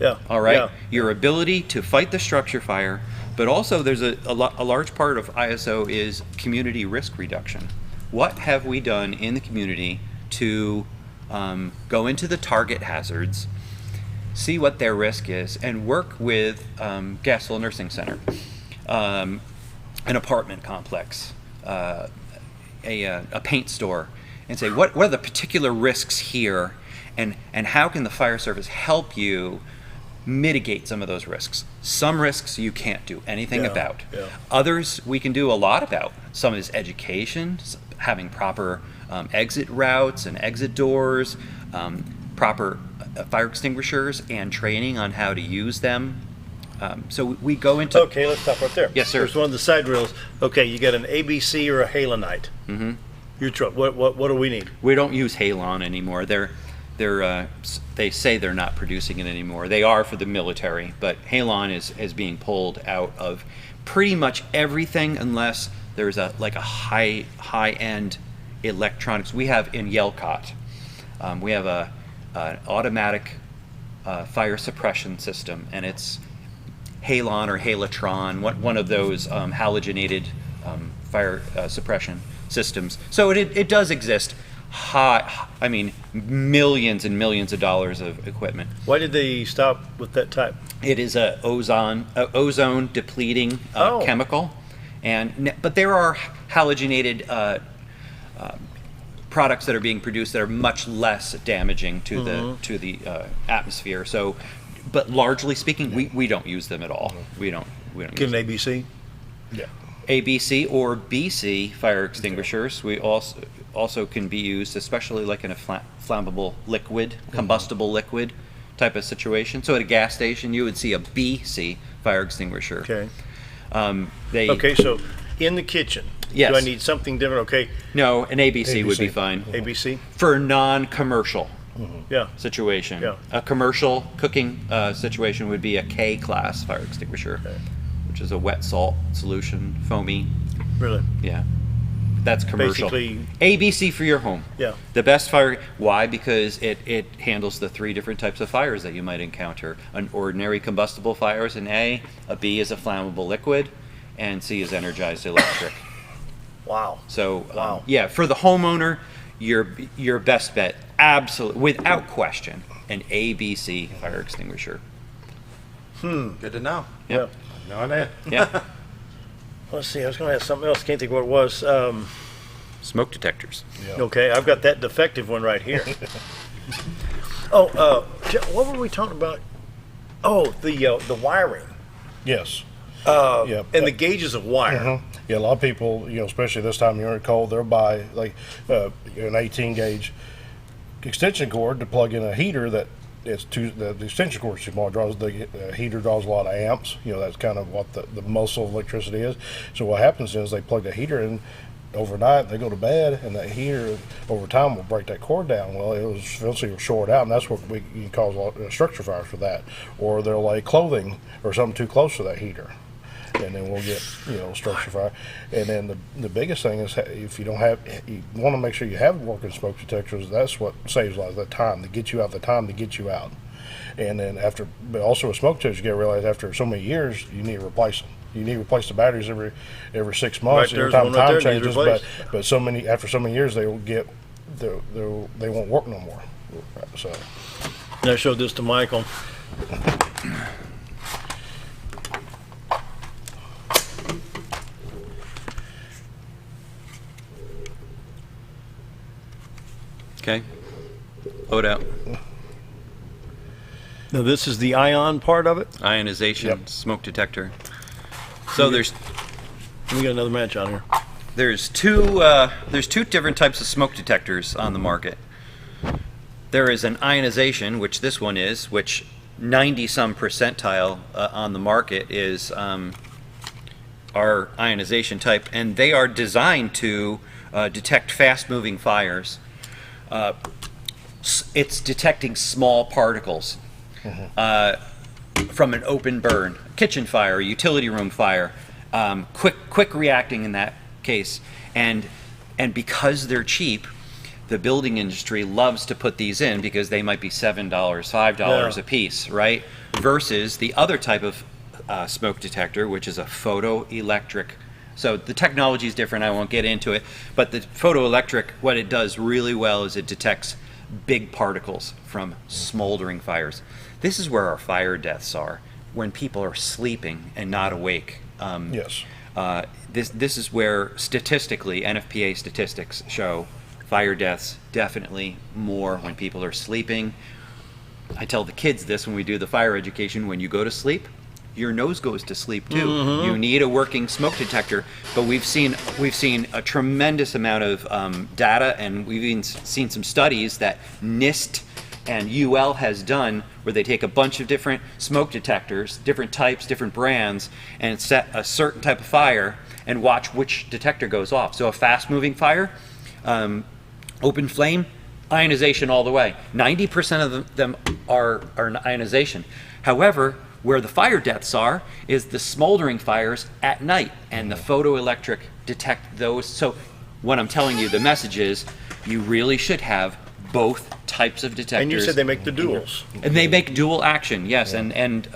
Yeah. All right. Yeah. Your ability to fight the structure fire, but also there's a large part of ISO is community risk reduction. What have we done in the community to go into the target hazards, see what their risk is, and work with Gassville Nursing Center, an apartment complex, a paint store, and say what are the particular risks here, and how can the fire service help you mitigate some of those risks. Some risks you can't do anything about. Yeah. Others we can do a lot about. Some is education, having proper exit routes and exit doors, proper fire extinguishers, and training on how to use them. So we go into... Okay, let's stop right there. Yes, sir. There's one of the side rails. Okay, you got an ABC or a halonite. Mm-hmm. Your truck. What do we need? We don't use halon anymore. They say they're not producing it anymore. They are for the military, but halon is being pulled out of pretty much everything unless there's a high-end electronics. We have in Yelcott, we have an automatic fire suppression system, and it's halon or halotron, one of those halogenated fire suppression systems. So it does exist. Millions and millions of dollars of equipment. Why did they stop with that type? It is a ozone depleting chemical, but there are halogenated products that are being produced that are much less damaging to the atmosphere. So, but largely speaking, we don't use them at all. We don't Get use an ABC? Yeah. ABC or BC fire extinguishers. We also can be used, especially like in a flammable liquid, combustible liquid type of situation. So at a gas station, you would see a BC fire extinguisher. Okay. Okay, so in the kitchen, yes. Do I need something different? Okay. No, an ABC would be fine. ABC? For a non-commercial Yeah. situation. Yeah. A commercial cooking situation would be a K-class fire extinguisher, which is a wet salt solution, foamy. Really? Yeah. That's commercial. Basically, ABC for your home. Yeah. The best fire. Why? Because it handles the 3 different types of fires that you might encounter. An ordinary combustible fire is an A B is a flammable liquid, and C is energized electric. Wow. So yeah, for the homeowner, your best bet, absolutely, without question, an ABC fire extinguisher. Good to know. Yep. No idea. Yeah. Let's see. I was going to have something else. Can't think what it was. Smoke detectors. Okay, I've got that defective one right here. What were we talking about? Oh, the wiring. Yes. And the gauges of wire. Yeah, a lot of people, especially this time of year, cold, they'll buy like an 18 gauge extension cord to plug in a heater that the extension cord is too small. The heater draws a lot of amps. That's kind of what the muscle of electricity is. So what happens is they plug the heater in overnight, they go to bed, and that heater over time will break that cord down. Well, it was eventually short out, and that's what you can cause a lot of structure fires for that. Or they'll lay clothing or something too close to that heater, and then we'll get structure fire. And then the biggest thing is if you want to make sure you have working smoke detectors. That's what saves a lot of that time to get you out. And then but also with smoke detectors, you got to realize after so many years you need to replace them. You need to replace the batteries every 6 months. Right, time changes, but after so many years they won't work no more. So I showed this to Michael. Okay. Load out. Now this is the ion part of it? Ionization smoke detector. So we got another match on here. There's two different types of smoke detectors on the market. There is an ionization, which this one is, which 90-some percentile on the market is our ionization type, and they are designed to detect fast-moving fires. It's detecting small particles from an open burn, kitchen fire, utility room fire, quick reacting in that case, and because they're cheap, the building industry loves to put these in because they might be $7, $5 a piece, right? Versus the other type of smoke detector, which is a photoelectric. So the technology is different. I won't get into it, but the photoelectric, what it does really well is it detects big particles from smoldering fires. This is where our fire deaths are, when people are sleeping and not awake. Yes. This is where statistically, NFPA statistics show fire deaths definitely more when people are sleeping. I tell the kids this when we do the fire education: when you go to sleep, your nose goes to sleep too. Mm-hmm. You need a working smoke detector. But we've seen a tremendous amount of data, and we've even seen some studies that NIST and UL has done, where they take a bunch of different smoke detectors, different types, different brands, and set a certain type of fire and watch which detector goes off. So a fast-moving fire, open flame, ionization all the way. 90% of them are ionization. However, where the fire deaths are is the smoldering fires at night, and the photoelectric detect those. So what I'm telling you, the message is you really should have both types of detectors. And you said they make the duals. And they make dual action, yes, and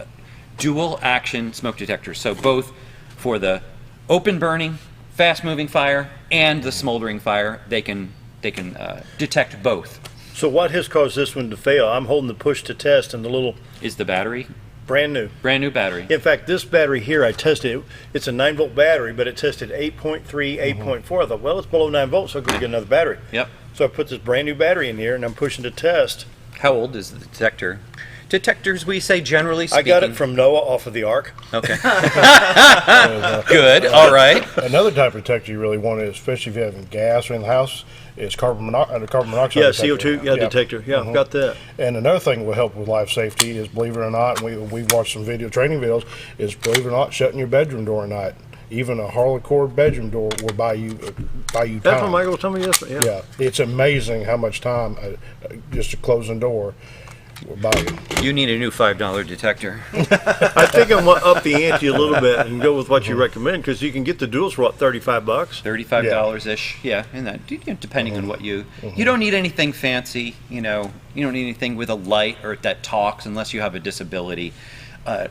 dual action smoke detectors. So both for the open burning, fast moving fire and the smoldering fire, they can detect both. So what has caused this one to fail? I'm holding the push to test, and the little is the battery. Brand new. Brand new battery. In fact, this battery here, I tested it. It's a 9-volt battery, but it tested 8.3, 8.4. I thought, well, it's below 9 volts, so I'm going to get another battery. Yep. So I put this brand new battery in here, and I'm pushing to test. How old is the detector? Detectors, we say generally speaking. I got it from Noah off of the Ark. Okay. Good. All right. Another type of detector you really want, especially if you have gas in the house, is carbon monoxide Yeah, detector. CO2 detector. Yeah, I've got that. And another thing that will help with life safety is, believe it or not, and we've watched some training videos, is, believe it or not, shutting your bedroom door at night. Even a Harlequin bedroom door will buy you time. That's what Michael told me yesterday. Yeah, it's amazing how much time just a closing door will buy you. You need a new $5 detector. I think I'm going to up the ante a little bit and go with what you recommend, because you can get the duals for, what, $35? $35-ish, yeah, and that, depending on what you don't need anything fancy, you don't need anything with a light or that talks unless you have a disability, a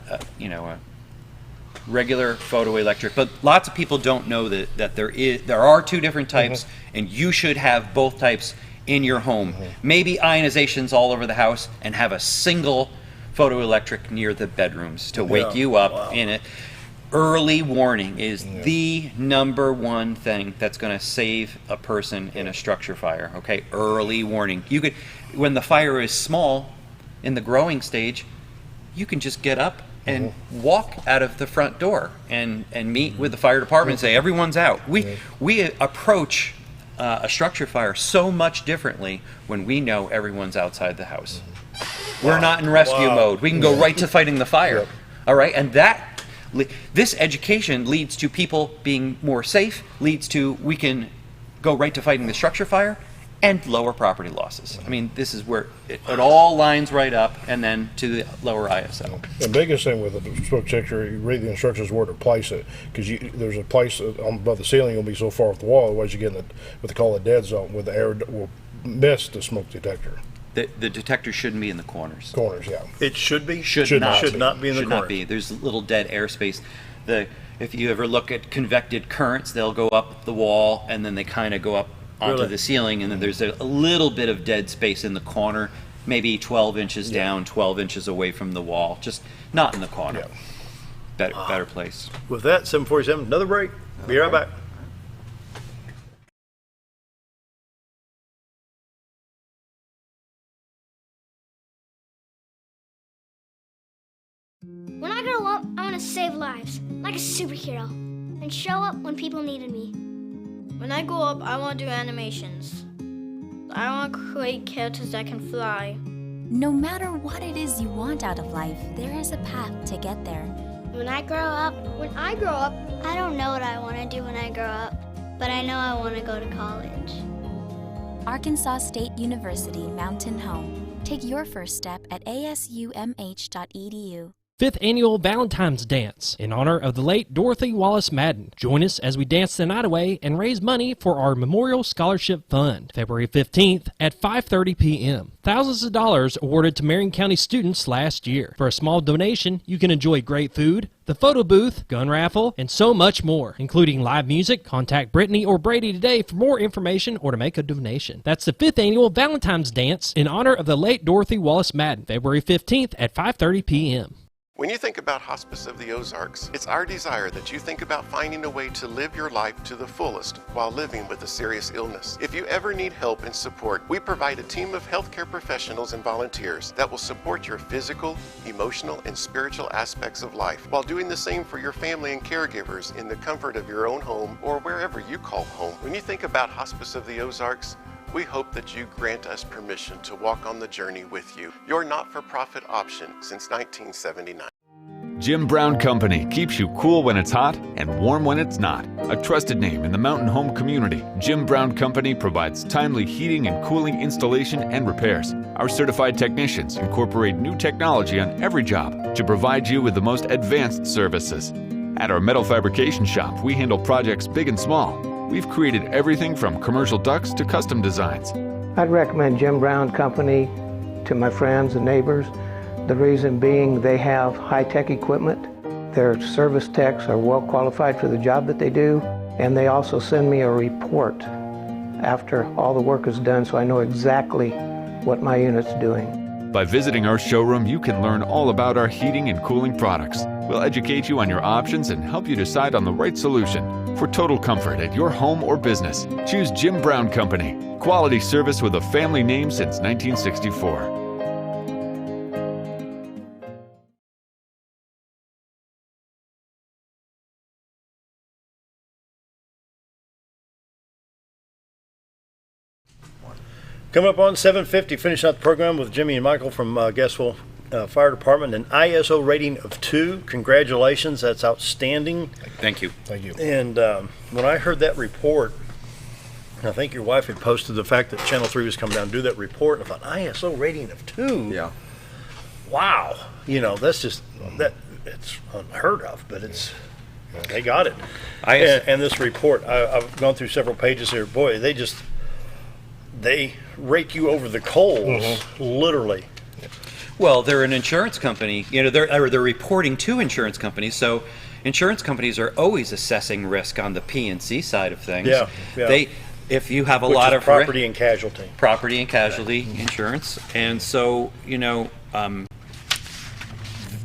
regular photoelectric. But lots of people don't know that there are two different types, and you should have both types in your home. Maybe ionizations all over the house, and have a single photoelectric near the bedrooms to wake you up in it. Early warning is the number one thing that's going to save a person in a structure fire. Okay, early warning. You could, when the fire is small, in the growing stage, you can just get up and walk out of the front door and meet with the fire department and say everyone's out. We approach a structure fire so much differently when we know everyone's outside the house. We're not in rescue mode. We can go right to fighting the fire. All right, and this education leads to people being more safe, leads to we can go right to fighting the structure fire and lower property losses. I mean, this is where it all lines right up, and then to the lower ISO. The biggest thing with a smoke detector, you read the instructions where to place it, because there's a place above the ceiling. You'll be so far off the wall, otherwise you get in what they call a dead zone, where the air will miss the smoke detector. The detector shouldn't be in the corners. Corners, yeah. It should be? Should not be in the corners. Should not be. There's a little dead airspace. If you ever look at convected currents, they'll go up the wall, and then they kind of go up onto the ceiling, and then there's a little bit of dead space in the corner, maybe 12 inches down, 12 inches away from the wall, just not in the corner. Better place. With that, 747, another break. Be right back. When I grow up, I want to save lives, like a superhero, and show up when people needed me. When I grow up, I want to do animations. I want to create characters that can fly. No matter what it is you want out of life, there is a path to get there. When I grow up, I don't know what I want to do when I grow up, but I know I want to go to college. Arkansas State University Mountain Home. Take your first step at asumh.edu. 5th Annual Valentine's Dance in honor of the late Dorothy Wallace Madden. Join us as we dance the night away and raise money for our Memorial Scholarship Fund, February 15th at 5:30 p.m. Thousands of dollars awarded to Marion County students last year. For a small donation, you can enjoy great food, the photo booth, gun raffle, and so much more, including live music. Contact Brittany or Brady today for more information or to make a donation. That's the 5th Annual Valentine's Dance in honor of the late Dorothy Wallace Madden, February 15th at 5:30 p.m. When you think about Hospice of the Ozarks, it's our desire that you think about finding a way to live your life to the fullest while living with a serious illness. If you ever need help and support, we provide a team of healthcare professionals and volunteers that will support your physical, emotional, and spiritual aspects of life while doing the same for your family and caregivers in the comfort of your own home or wherever you call home. When you think about Hospice of the Ozarks, we hope that you grant us permission to walk on the journey with you. Your not-for-profit option since 1979. Jim Brown Company keeps you cool when it's hot and warm when it's not. A trusted name in the mountain home community, Jim Brown Company provides timely heating and cooling installation and repairs. Our certified technicians incorporate new technology on every job to provide you with the most advanced services. At our metal fabrication shop, we handle projects big and small. We've created everything from commercial ducts to custom designs. I'd recommend Jim Brown Company to my friends and neighbors. The reason being they have high-tech equipment. Their service techs are well qualified for the job that they do, and they also send me a report after all the work is done so I know exactly what my unit's doing. By visiting our showroom, you can learn all about our heating and cooling products. We'll educate you on your options and help you decide on the right solution. For total comfort at your home or business, choose Jim Brown Company. Quality service with a family name since 1964. Coming up on 7:50, finish out the program with Jimmy and Michael from Gassville Fire Department. An ISO rating of 2. Congratulations, that's outstanding. Thank you. Thank you. And when I heard that report, I think your wife had posted the fact that Channel 3 was coming down to do that report, and I thought, ISO rating of 2? Yeah. Wow. You know, that's just, it's unheard of, but it's, they got it. And this report, I've gone through several pages here. Boy, they rake you over the coals, literally. Well, they're an insurance company. You know, they're reporting to insurance companies. So, insurance companies are always assessing risk on the P&C side of things. Yeah. If you have a Which lot is of property and casualty. Property and casualty insurance, and so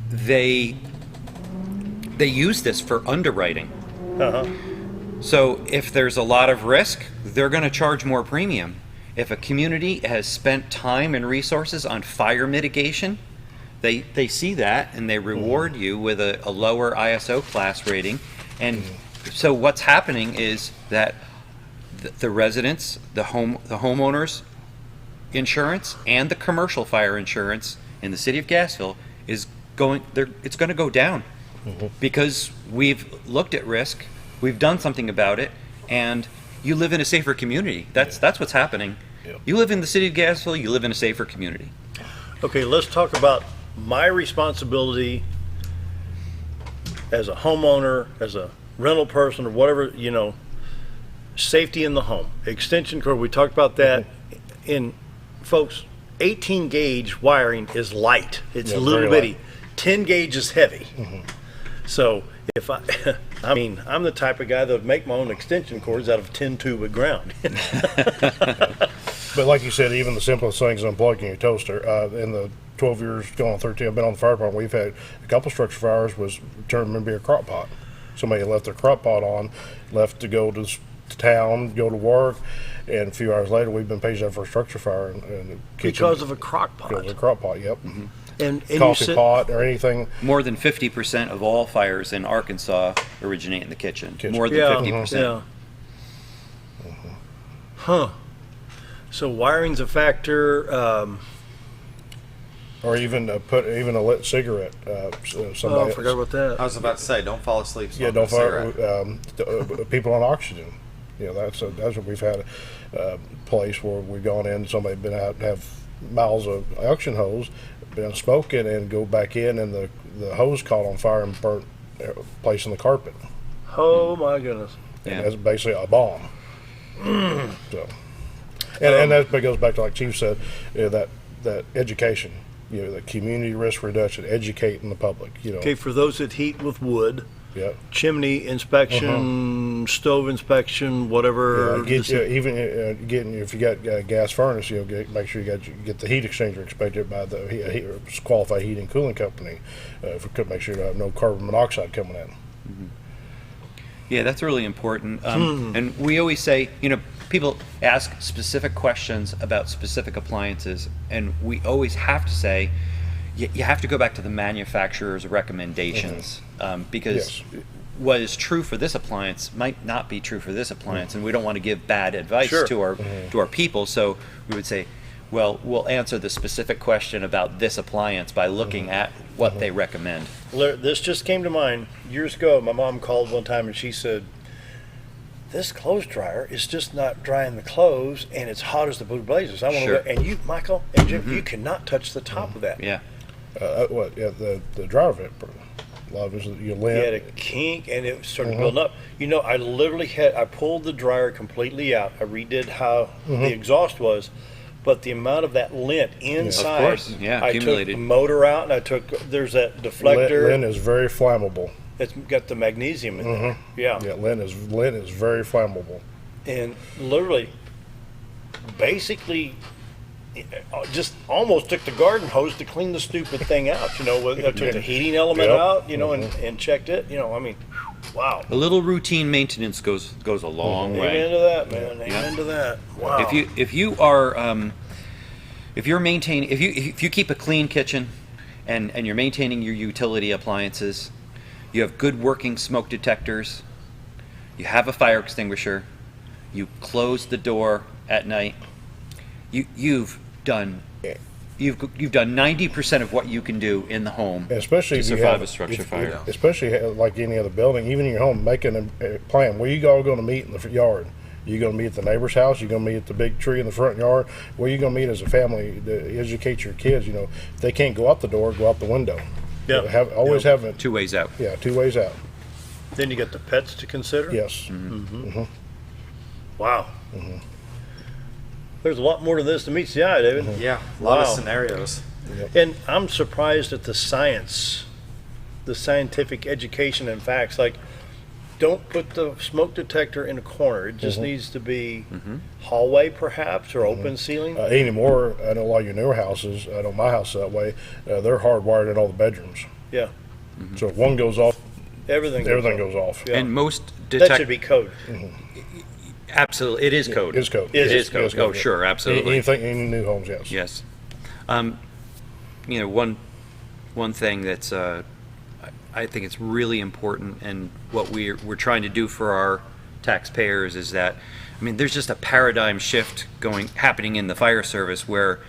they use this for underwriting. So if there's a lot of risk, they're going to charge more premium. If a community has spent time and resources on fire mitigation, they see that and they reward you with a lower ISO class rating. And so what's happening is that the residents, the homeowners insurance and the commercial fire insurance in the city of Gassville it's going to go down because we've looked at risk, we've done something about it, and you live in a safer community. That's what's happening. You live in the city of Gassville, you live in a safer community. Okay, let's talk about my responsibility as a homeowner, as a rental person, or whatever, safety in the home. Extension cord, we talked about that. In folks, 18 gauge wiring is light. It's little bitty. 10 gauge is heavy. So if I'm the type of guy that would make my own extension cords out of 10 tube of ground. But like you said, even the simplest things, unplugging your toaster. In the 12 years going on 13, I've been on the fire department, we've had a couple structure fires was turned into be a crock pot. Somebody left their crock pot on, left to go to town, go to work, and a few hours later we've been paged out for a structure fire in the kitchen. Because of a crock pot. Because of a crock pot, yep. And coffee pot or anything. More than 50% of all fires in Arkansas originate in the kitchen. More than 50%. Huh. So wiring's a factor. Or even a lit cigarette. I forgot about that. I was about to say, don't fall asleep. Don't fall. People on oxygen. That's what we've had a place where we've gone in. Somebody been out and have miles of suction hose, been smoking, and go back in, and the hose caught on fire and burnt place in the carpet. Oh my goodness! And that's basically a bomb. So, and that goes back to, like Chief said, that education. The community risk reduction, educating the public. Okay, for those that heat with wood, Yeah. Chimney inspection, stove inspection, whatever. Yeah, getting if you got gas furnace, make sure you get the heat exchanger inspected by the qualified heating and cooling company. Make sure you have no carbon monoxide coming in. Mm-hmm. Yeah, that's really important. And we always say, people ask specific questions about specific appliances, and we always have to say, you have to go back to the manufacturer's recommendations, because what is true for this appliance might not be true for this appliance, and we don't want to give bad advice to our people. So we would say, well, we'll answer the specific question about this appliance by looking at what they recommend. This just came to mind. Years ago, my mom called one time and she said, this clothes dryer is just not drying the clothes, and it's hot as the blue blazes. I want to, and you, Michael and Jim, you cannot touch the top of that. Yeah. The dryer vent, a lot of it, you of course. I took the motor out, and there's that deflector. Lint is very flammable. It's got the magnesium in there. Yeah, lint is very flammable. And literally, basically, just almost took the garden hose to clean the stupid thing out. You know, took the heating element out. You know, and checked it. You know, I mean, wow. A little routine maintenance goes a long way. Amen to that, man. Amen to that. Wow. If you keep a clean kitchen, and you're maintaining your utility appliances, you have good working smoke detectors, you have a fire extinguisher, you close the door at night, you've done 90% of what you can do in the home, especially to survive a structure fire. Especially like any other building, even in your home, making a plan. Where you all going to meet in the yard? You're going to meet at the neighbor's house. You're going to meet at the big tree in the front yard. Where you going to meet as a family to educate your kids? You know, if they can't go out the door, go out the window. Yeah. Always have it 2 ways out. Yeah, 2 ways out. Then you got the pets to consider. Yes. Wow. There's a lot more to this than meets the eye, David. Yeah, a lot of scenarios. And I'm surprised at the science, the scientific education and facts. Like, don't put the smoke detector in a corner. It just needs to be hallway, perhaps, or open ceiling. Anymore, I know a lot of your newer houses, I know my house that way, they're hardwired in all the bedrooms. Yeah. So if one goes off, everything goes off. Yeah. And most that should be code. Absolutely, it is code. It is code. It is code. Oh, sure, absolutely. Any new homes, yes. Yes. You know, one thing that's I think it's really important, and what we're trying to do for our taxpayers is that, I mean, there's just a paradigm shift happening in the fire service where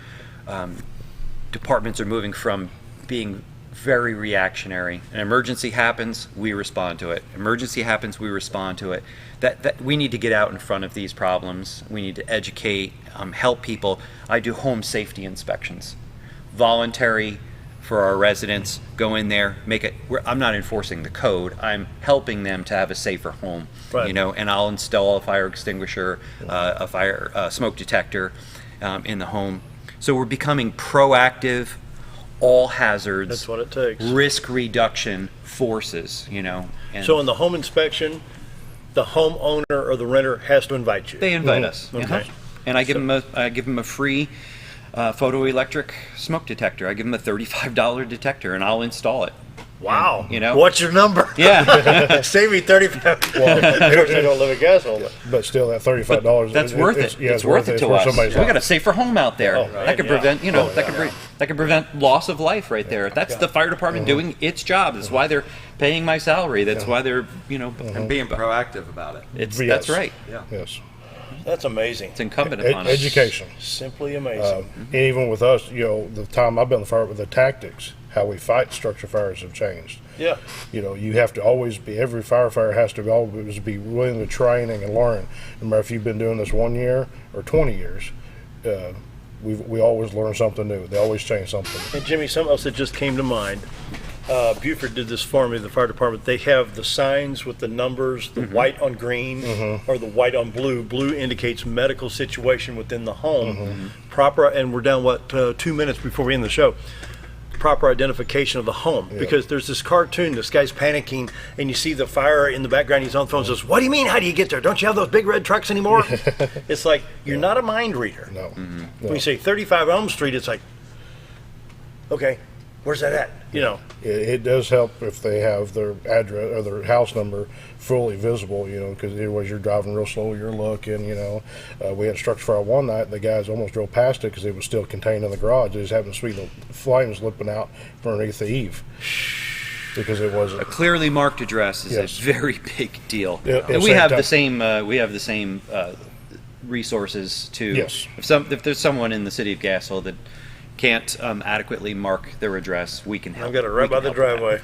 departments are moving from being very reactionary. An emergency happens, we respond to it. Emergency happens, we respond to it. That we need to get out in front of these problems. We need to educate, help people. I do home safety inspections, voluntary for our residents. Go in there, make it. I'm not enforcing the code. I'm helping them to have a safer home. Right. You know, and I'll install a fire extinguisher, a fire smoke detector in the home. So we're becoming proactive, all hazards. That's what it takes. Risk reduction forces. You know. And so in the home inspection, the homeowner or the renter has to invite you. They invite us. Okay. And I give them a free photoelectric smoke detector. I give them a $35 detector, and I'll install it. Wow. And, you know, what's your number? Yeah. Save me $35. Well, of course I don't live in Gassville. But still, that $35. That's worth it. Yeah, it's worth it to us. We got a safer home out there. Oh, right. That could prevent, that could prevent loss of life right there. That's the fire department doing its job. That's why they're paying my salary. That's why they're, and being proactive about it. That's right. Yeah. Yes. That's amazing. It's incumbent upon us. Education. Simply amazing. And even with us, the time I've been in the fire, with the tactics, how we fight structure fires have changed. Yeah. You have to always be, every firefighter has to always be willing to training and learn. No matter if you've been doing this 1 year or 20 years, we always learn something new. They always change something. And Jimmy, something else that just came to mind. Buford did this for me, the fire department. They have the signs with the numbers, the white on green or the white on blue. Blue indicates medical situation within the home. Proper, and we're down, 2 minutes before we end the show. Proper identification of the home, because there's this cartoon, this guy's panicking, and you see the fire in the background. He's on the phone and says, "What do you mean, how do you get there? Don't you have those big red trucks anymore?" It's like, you're not a mind reader. No. When you say 35 Elm Street, it's like, okay, where's that at? It does help if they have their address or their house number fully visible, because otherwise you're driving real slow, you're looking, we had a structure fire one night, the guys almost drove past it because it was still contained in the garage. They just happened to see the flames lipping out from underneath the eave because it wasn't. A clearly marked address is a very big deal. And we have the same resources to, if there's someone in the city of Gassville that can't adequately mark their address, we can help. I've got it right by the driveway.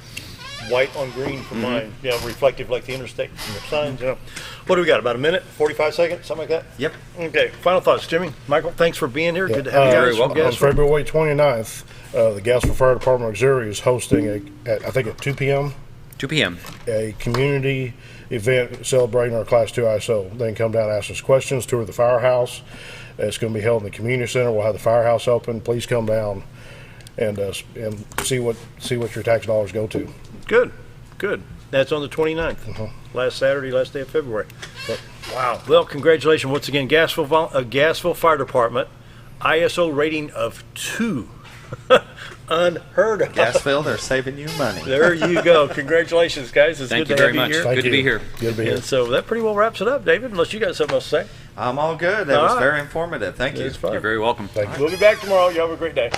White on green for mine. Yeah, reflective like the interstate signs. What do we got? About a minute, 45 seconds, something like that? Yep. Okay. Final thoughts, Jimmy. Michael, thanks for being here. Good to have you guys. Very welcome. On February 29th, the Gassville Fire Department Auxiliary is hosting at 2 p.m. 2 p.m. a community event celebrating our Class 2 ISO. They can come down and ask us questions, tour the firehouse. It's going to be held in the community center. We'll have the firehouse open. Please come down and see what your tax dollars go to. Good. That's on the 29th. Last Saturday, last day of February. Wow. Well, congratulations once again, Gassville Fire Department. ISO rating of 2. Unheard of. Gassville, they're saving you money. There you go. Congratulations, guys. It's Thank good you to very have much. you here. Good to be here. Good to be here. And so that pretty well wraps it up, David, unless you got something else to say. I'm all good. That was very informative. Thank you. It's fun. You're very welcome. We'll be back tomorrow. You have a great day.